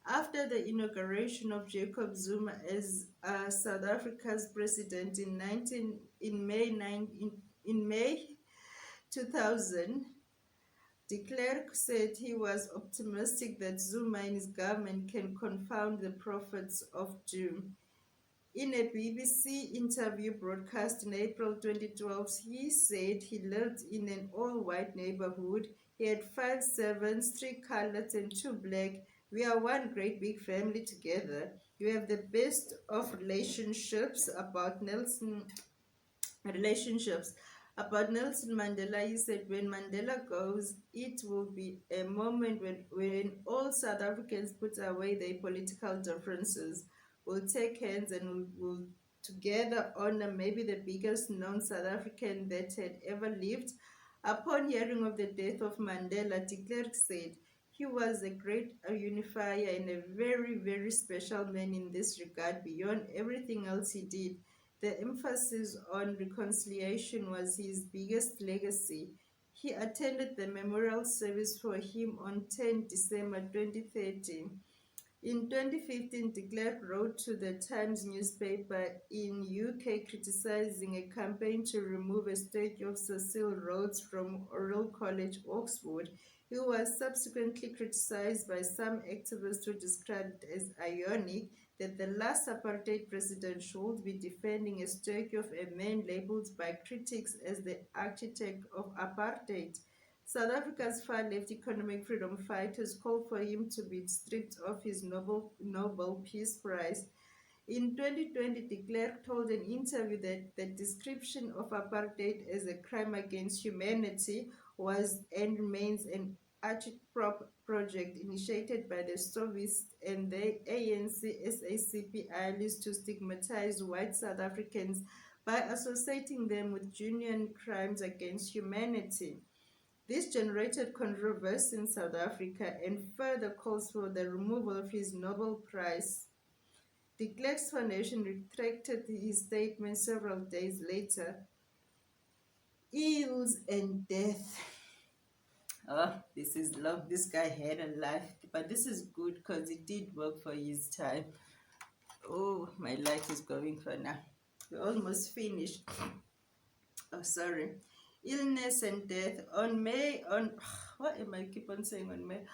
After the inauguration of Jacob Zuma as South Africa's president in May 2000, de Klerk said he was optimistic that Zuma and his government can confound the prophets of doom. In a BBC interview broadcast in April 2012, he said he lived in an all-white neighborhood. He had 5 servants, 3 colored and 2 black. We are one great big family together. You have the best of relationships. About Nelson Mandela, he said, when Mandela goes, it will be a moment when all South Africans put away their political differences. We'll take hands and we'll together honor maybe the biggest known South African that had ever lived. Upon hearing of the death of Mandela, de Klerk said, he was a great unifier and a very, very special man in this regard. Beyond everything else he did, the emphasis on reconciliation was his biggest legacy. He attended the memorial service for him on 10 December 2013. In 2015, de Klerk wrote to the Times newspaper in UK criticizing a campaign to remove a statue of Cecil Rhodes from Oriel College, Oxford. He was subsequently criticized by some activists who described it as ironic that the last apartheid president should be defending a statue of a man labeled by critics as the architect of apartheid. South Africa's far-left economic freedom fighters called for him to be stripped of his Nobel Peace Prize. In 2020, de Klerk told an interview that the description of apartheid as a crime against humanity was and remains an agitprop project initiated by the Soviets and the ANC-SACP allies to stigmatize white South Africans by associating them with genuine crimes against humanity. This generated controversy in South Africa and further calls for the removal of his Nobel Prize. The Klerk's Foundation retracted his statement several days later. Ills and death. Oh, this is love. This guy had a life, but this is good because it did work for his time. Oh, my light is going for now. We're almost finished. Oh, sorry. Illness and death on what am I keep on saying on May?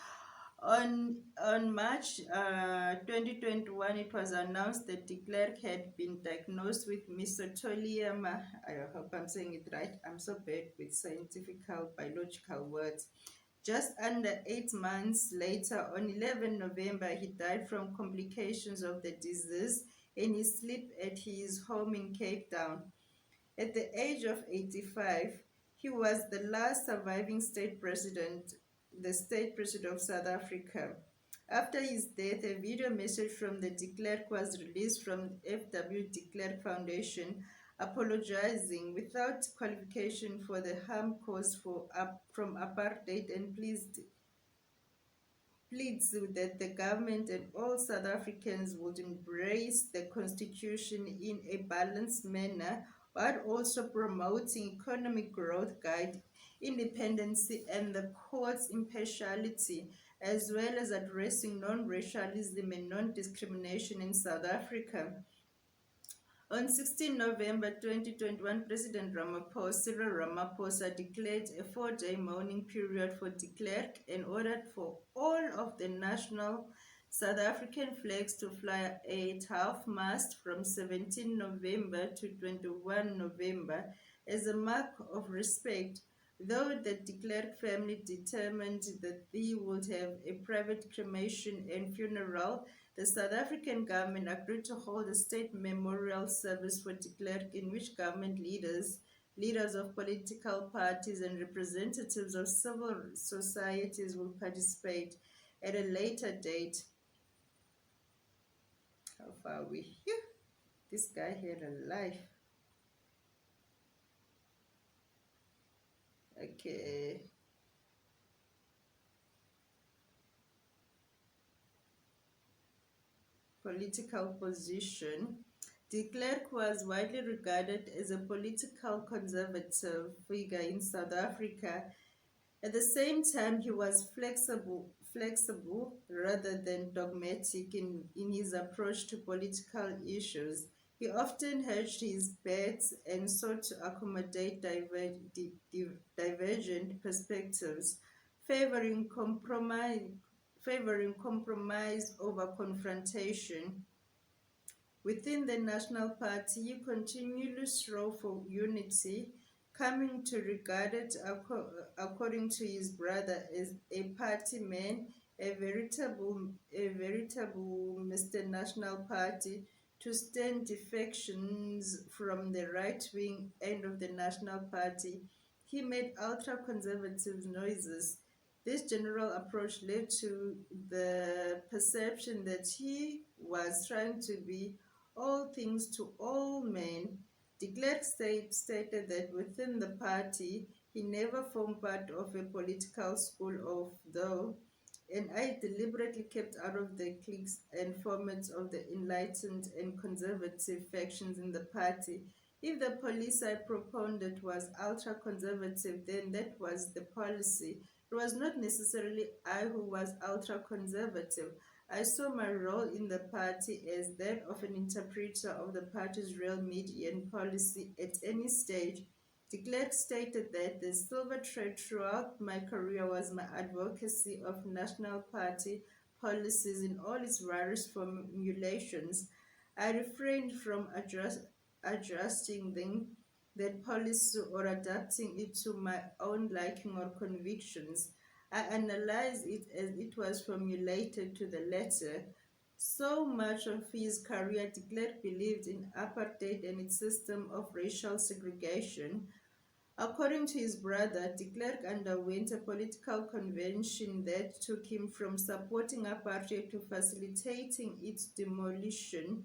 On March 2021, it was announced that de Klerk had been diagnosed with mesothelioma. I hope I'm saying it right. I'm so bad with scientific biological words. Just under 8 months later, on 11 November, he died from complications of the disease in his sleep at his home in Cape Town. At the age of 85, he was the last surviving state president, the state president of South Africa. After his death, a video message from the de Klerk was released from FW de Klerk Foundation, apologizing without qualification for the harm caused from apartheid and pleads that the government and all South Africans would embrace the constitution in a balanced manner, but also promoting economic growth, guide independence, and the court's impartiality, as well as addressing non-racialism and non-discrimination in South Africa. On 16 November 2021, President Cyril Ramaphosa declared a 4-day mourning period for de Klerk and ordered for all of the national South African flags to fly at half-mast from 17 November to 21 November as a mark of respect, though the de Klerk family determined that they would have a private cremation and funeral. The South African government agreed to hold a state memorial service for de Klerk in which government leaders of political parties and representatives of civil societies will participate at a later date. How far are we? Phew. This guy had a life. Okay. Political position. De Klerk was widely regarded as a political conservative figure in South Africa. At the same time, he was flexible rather than dogmatic in his approach to political issues. He often hedged his bets and sought to accommodate divergent perspectives, favoring compromise over confrontation. Within the National Party, he continually strove for unity, coming to regard it, according to his brother, as a party man, a veritable Mr. National Party, to stand defections from the right-wing end of the National Party. He made ultra-conservative noises. This general approach led to the perception that he was trying to be all things to all men. De Klerk stated that within the party, he never formed part of a political school and I deliberately kept out of the cliques and formats of the enlightened and conservative factions in the party. If the policy I propounded was ultra-conservative, then that was the policy. It was not necessarily I who was ultra-conservative. I saw my role in the party as that of an interpreter of the party's real media and policy at any stage. De Klerk stated that the silver thread throughout my career was my advocacy of National Party policies in all its various formulations. I refrained from adjusting that policy or adapting it to my own liking or convictions. I analyzed it as it was formulated to the letter. So much of his career, de Klerk believed in apartheid and its system of racial segregation. According to his brother, de Klerk underwent a political convention that took him from supporting apartheid to facilitating its demolition.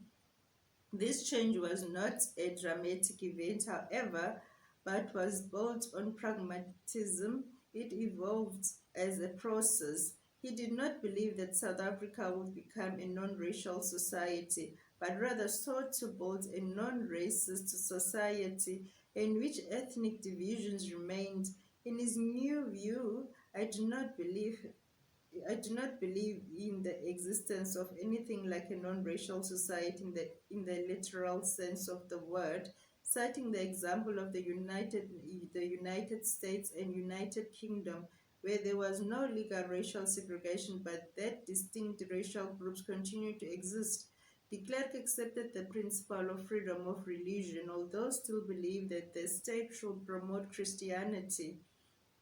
This change was not a dramatic event, however, but was built on pragmatism. It evolved as a process. He did not believe that South Africa would become a non-racial society, but rather sought to build a non-racist society in which ethnic divisions remained. In his new view, I do not believe in the existence of anything like a non-racial society in the literal sense of the word, citing the example of the United States and United Kingdom, where there was no legal racial segregation, but that distinct racial groups continue to exist. De Klerk accepted the principle of freedom of religion, although still believed that the state should promote Christianity.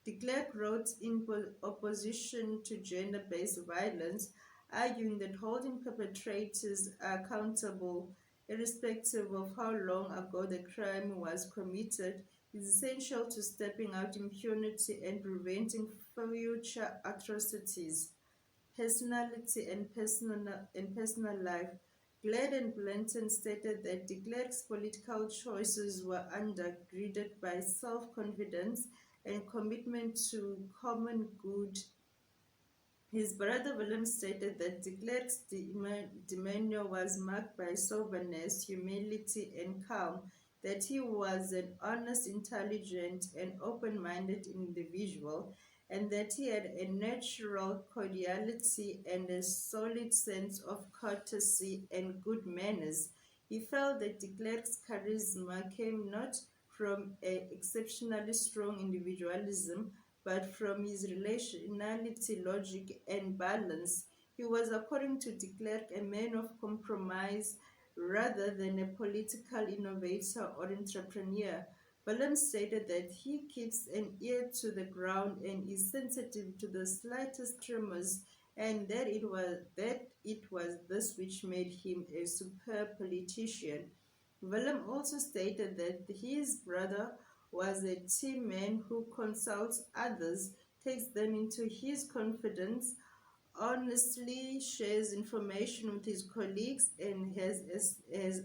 De Klerk wrote in opposition to gender-based violence, arguing that holding perpetrators accountable, irrespective of how long ago the crime was committed, is essential to stamping out impunity and preventing future atrocities. Personality and personal life. Glad and Blanton stated that de Klerk's political choices were undergirded by self-confidence and commitment to common good. His brother Willem stated that de Klerk's demeanor was marked by soberness, humility, and calm, that he was an honest, intelligent, and open-minded individual, and that he had a natural cordiality and a solid sense of courtesy and good manners. He felt that de Klerk's charisma came not from an exceptionally strong individualism, but from his relationality, logic, and balance. He was, according to de Klerk, a man of compromise rather than a political innovator or entrepreneur. Balaam stated that he keeps an ear to the ground and is sensitive to the slightest tremors, and that it was this which made him a superb politician. Willem also stated that his brother was a team man who consults others, takes them into his confidence, honestly shares information with his colleagues, and has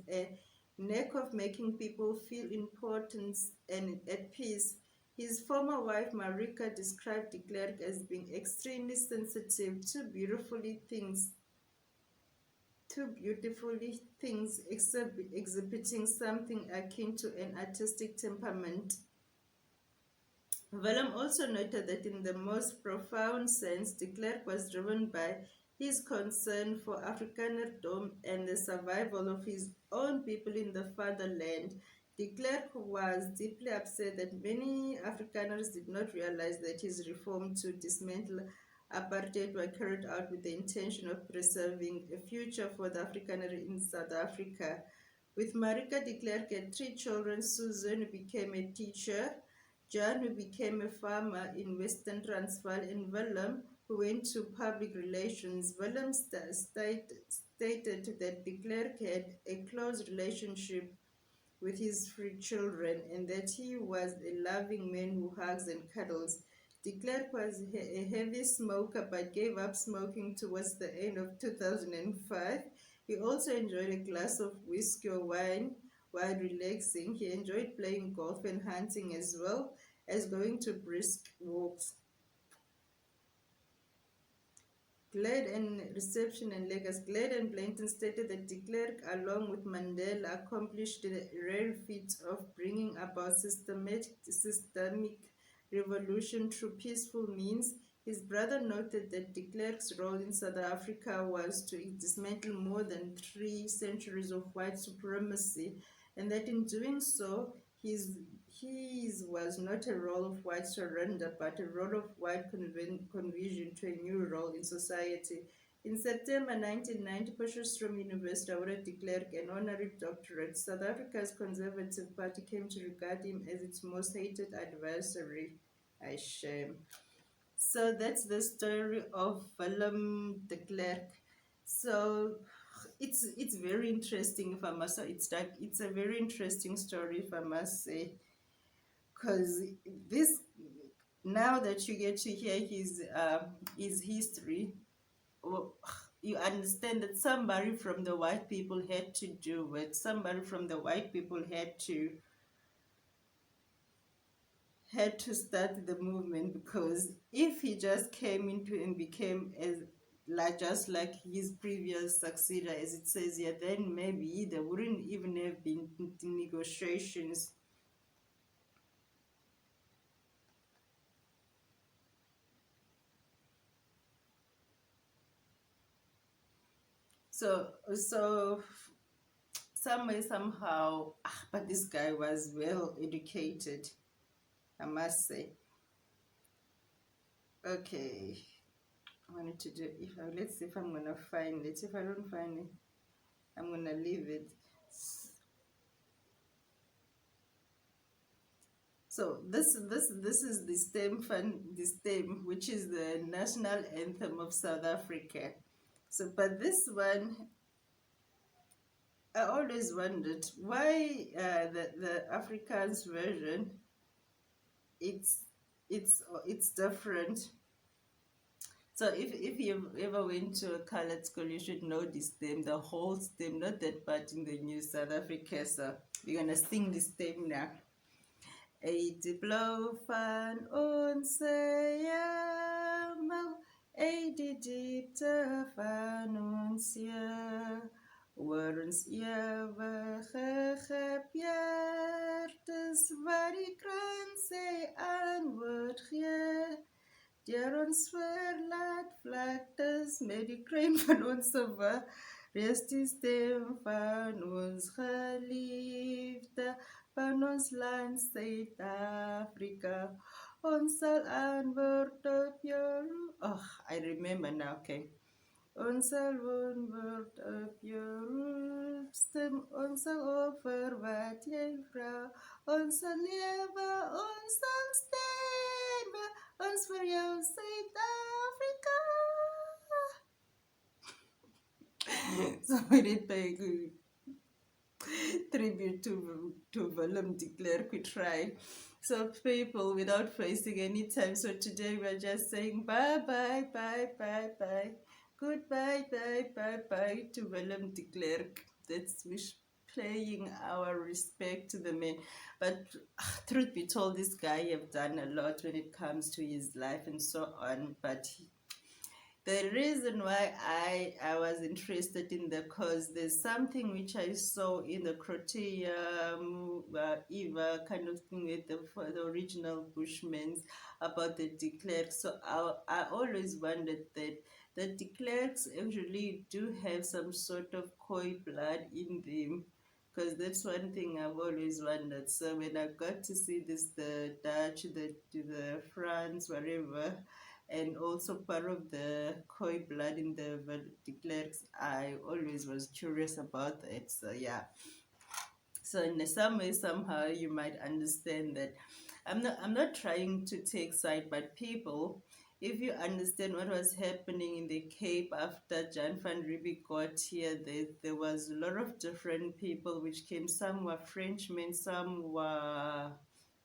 a knack of making people feel important and at peace. His former wife Marika described de Klerk as being extremely sensitive to beautifully things, exhibiting something akin to an artistic temperament. Willem also noted that in the most profound sense, de Klerk was driven by his concern for Afrikanerdom and the survival of his own people in the fatherland. De Klerk was deeply upset that many Afrikaners did not realize that his reform to dismantle apartheid were carried out with the intention of preserving a future for the Afrikaner in South Africa. With Marika de Klerk had three children: Susan, who became a teacher; John, who became a farmer in Western Transvaal; and Willem, who went to public relations. Willem stated that de Klerk had a close relationship with his three children, and that he was a loving man who hugs and cuddles. De Klerk was a heavy smoker but gave up smoking towards the end of 2005. He also enjoyed a glass of whiskey or wine while relaxing. He enjoyed playing golf and hunting, as well as going to brisk walks. Glad and Reception and Legacy. Glad and Blanton stated that de Klerk, along with Mandela, accomplished the rare feat of bringing about systemic revolution through peaceful means. His brother noted that de Klerk's role in South Africa was to dismantle more than 3 centuries of white supremacy, and that in doing so, his was not a role of white surrender, but a role of white conversion to a new role in society. In September 1990, Potchefstroom University awarded de Klerk an honorary doctorate. South Africa's Conservative Party came to regard him as its most hated adversary. I shame. So that's the story of Willem de Klerk. So it's very interesting, if I must say. It's a very interesting story, if I must say, because this, now that you get to hear his history, you understand that somebody from the white people had to do it. Somebody from the white people had to had to start the movement, because if he just came into and became as like just like his previous successor, as it says here, then maybe there wouldn't even have been negotiations. So some way somehow, but this guy was well educated, I must say. Okay, I wanted to do, if I, let's see if I'm gonna find it. If I don't find it, I'm gonna leave it. So this is the stem, which is the national anthem of South Africa. So, but this one, I always wondered why the Afrikaans version, it's it's different. So if you ever went to a colored school, you should know this stem, the whole stem, not that part in the new South Africa. So we're gonna sing this stem now. Eighty blow van ons hemel, eighty diepte van ons Heer, oor ons ewige gebeurtes, wat die kroon sy antwoord gee. Deur ons verlaat vlaktes met die kruin van ons ver, rees die stem van ons geliefde, van ons land Suid-Afrika. Ons sal antwoord op jou. Oh, I remember now, okay. Ons sal antwoord op jou roepstem, ons sal offer wat jy vra. Ons sal lewe, ons sal sterwe, ons vir jou Suid-Afrika. So we did pay good tribute to Willem de Klerk. We try. So people, without wasting any time, so today we're just saying bye bye bye bye bye, goodbye bye bye bye to Willem de Klerk. That's wish paying our respect to the man. But truth be told, this guy have done a lot when it comes to his life and so on. But the reason why I was interested in the cause, there's something which I saw in the Protea Eva kind of thing with the original Bushmen about the de Klerks. So I always wondered that the de Klerks actually do have some sort of Khoi blood in them, because that's one thing I've always wondered. So when I got to see this, the Dutch, the France, whatever, and also part of the Khoi blood in the de Klerks, I always was curious about that. So yeah. So in some way, somehow, you might understand that I'm not trying to take side, but people, if you understand what was happening in the Cape after Jan van Riebeeck got here, there was a lot of different people which came. Some were Frenchmen, some were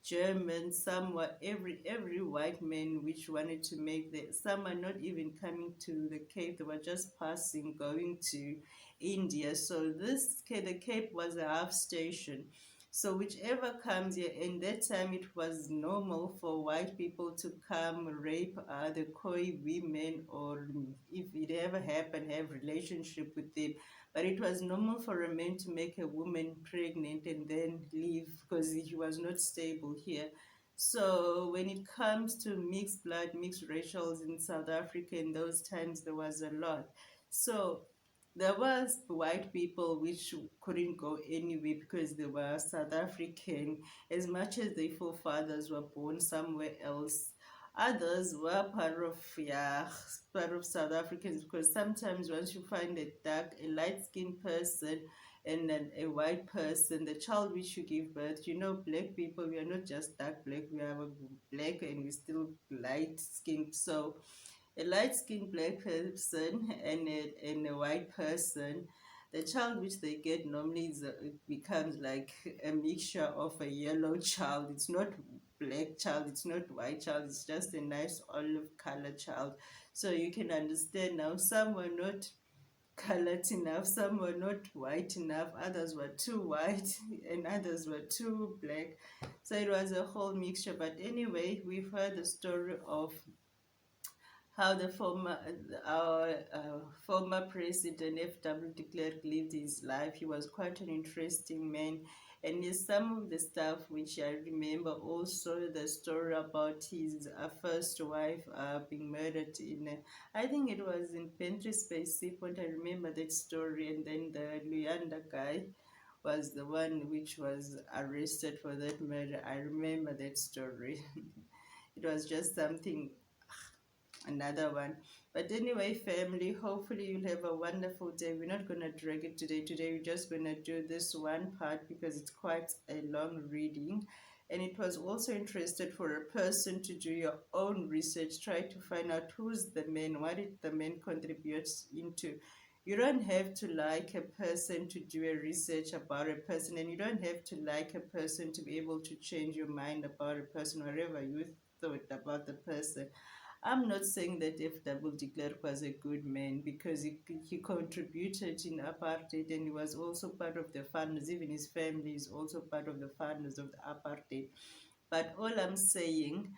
German, some were every white man which wanted to make the, some are not even coming to the Cape, they were just passing, going to India. So the Cape was a half station. So whichever comes here, and that time it was normal for white people to come rape the Khoi women, or if it ever happened, have relationship with them. But it was normal for a man to make a woman pregnant and then leave because he was not stable here. So when it comes to mixed blood, mixed racials in South Africa in those times, there was a lot. So there was white people which couldn't go anywhere because they were South African, as much as their forefathers were born somewhere else. Others were part of South Africans, because sometimes once you find a light skinned person and then a white person, the child which you give birth, black people, we are not just dark black, we are black and we're still light skinned. So a light skinned black person and a white person, the child which they get normally it becomes like a mixture of a yellow child. It's not black child, it's not white child, it's just a nice olive color child. So you can understand now, some were not colored enough, some were not white enough, others were too white, and others were too black. So it was a whole mixture. But anyway, we've heard the story of how our former president F.W. de Klerk lived his life. He was quite an interesting man, and there's some of the stuff which I remember. Also, the story about his first wife being murdered in, I think it was in Pentry Space Seaport. I remember that story, and then the Luyanda guy was the one which was arrested for that murder. I remember that story. It was just something, another one. But anyway, family, hopefully you'll have a wonderful day. We're not going to drag it today. We're just going to do this one part because it's quite a long reading, and it was also interested for a person to do your own research. Try to find out who's the man, what did the man contribute into. You don't have to like a person to do a research about a person, and you don't have to like a person to be able to change your mind about a person, whatever you thought about the person. I'm not saying that F.W. de Klerk was a good man, because he contributed in apartheid, and he was also part of the funders. Even his family is also part of the funders of the apartheid. But all I'm saying,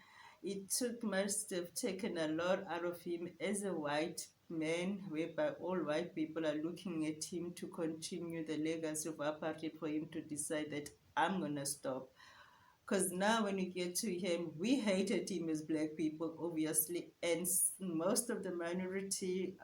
must have taken a lot out of him as a white man, whereby all white people are looking at him to continue the legacy of apartheid, for him to decide that I'm going to stop. Because now when we get to him, we hated him as black people, obviously, and most of the minority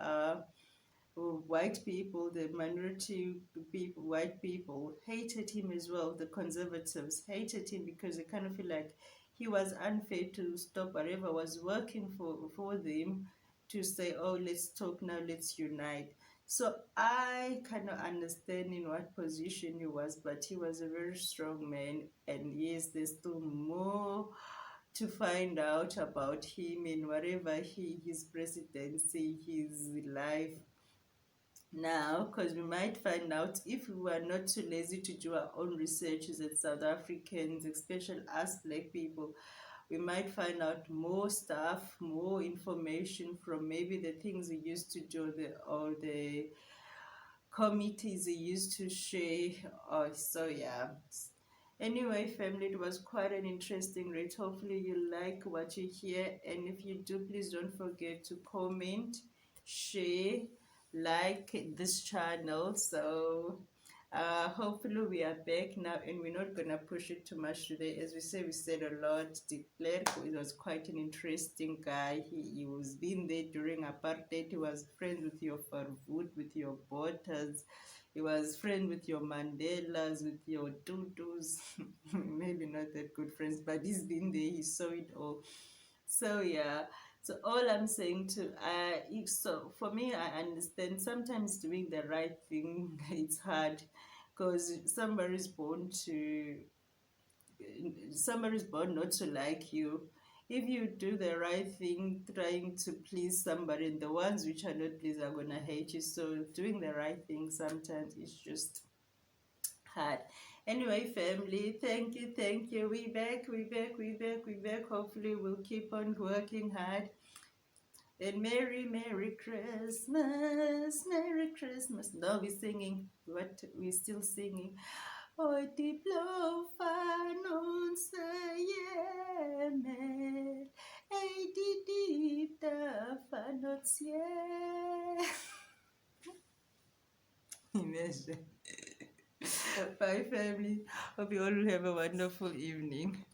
white people, the minority people, white people, hated him as well. The conservatives hated him because they kind of feel like he was unfair to stop whatever was working for them, to say, oh, let's talk now, let's unite. So I kind of understand in what position he was, but he was a very strong man. And yes, there's still more to find out about him and whatever his presidency, his life now, because we might find out, if we were not too lazy to do our own researches as South Africans, especially us black people, we might find out more stuff, more information from maybe the things we used to do, or the committees we used to share. So yeah. Anyway, family, it was quite an interesting read. Hopefully you like what you hear, and if you do, please don't forget to comment, share, like this channel. So hopefully we are back now, and we're not gonna push it too much today. As we say, we said a lot. De Klerk was quite an interesting guy. He was been there during apartheid. He was friends with your Farvoet, with your Bottas. He was friends with your Mandelas, with your Tutus. Maybe not that good friends, but he's been there. He saw it all. So yeah. So all I'm saying to so for me, I understand sometimes doing the right thing it's hard, because somebody's born not to like you. If you do the right thing, trying to please somebody, and the ones which are not pleased are gonna hate you. So doing the right thing sometimes is just hard. Anyway, family, thank you. We back. Hopefully we'll keep on working hard. And Merry Christmas, Merry Christmas. No, we're singing. What? We're still singing. Oh, die blauwe ons hemel, hey, die diepte van ons ziel. Imagine. Bye, family. Hope you all have a wonderful evening.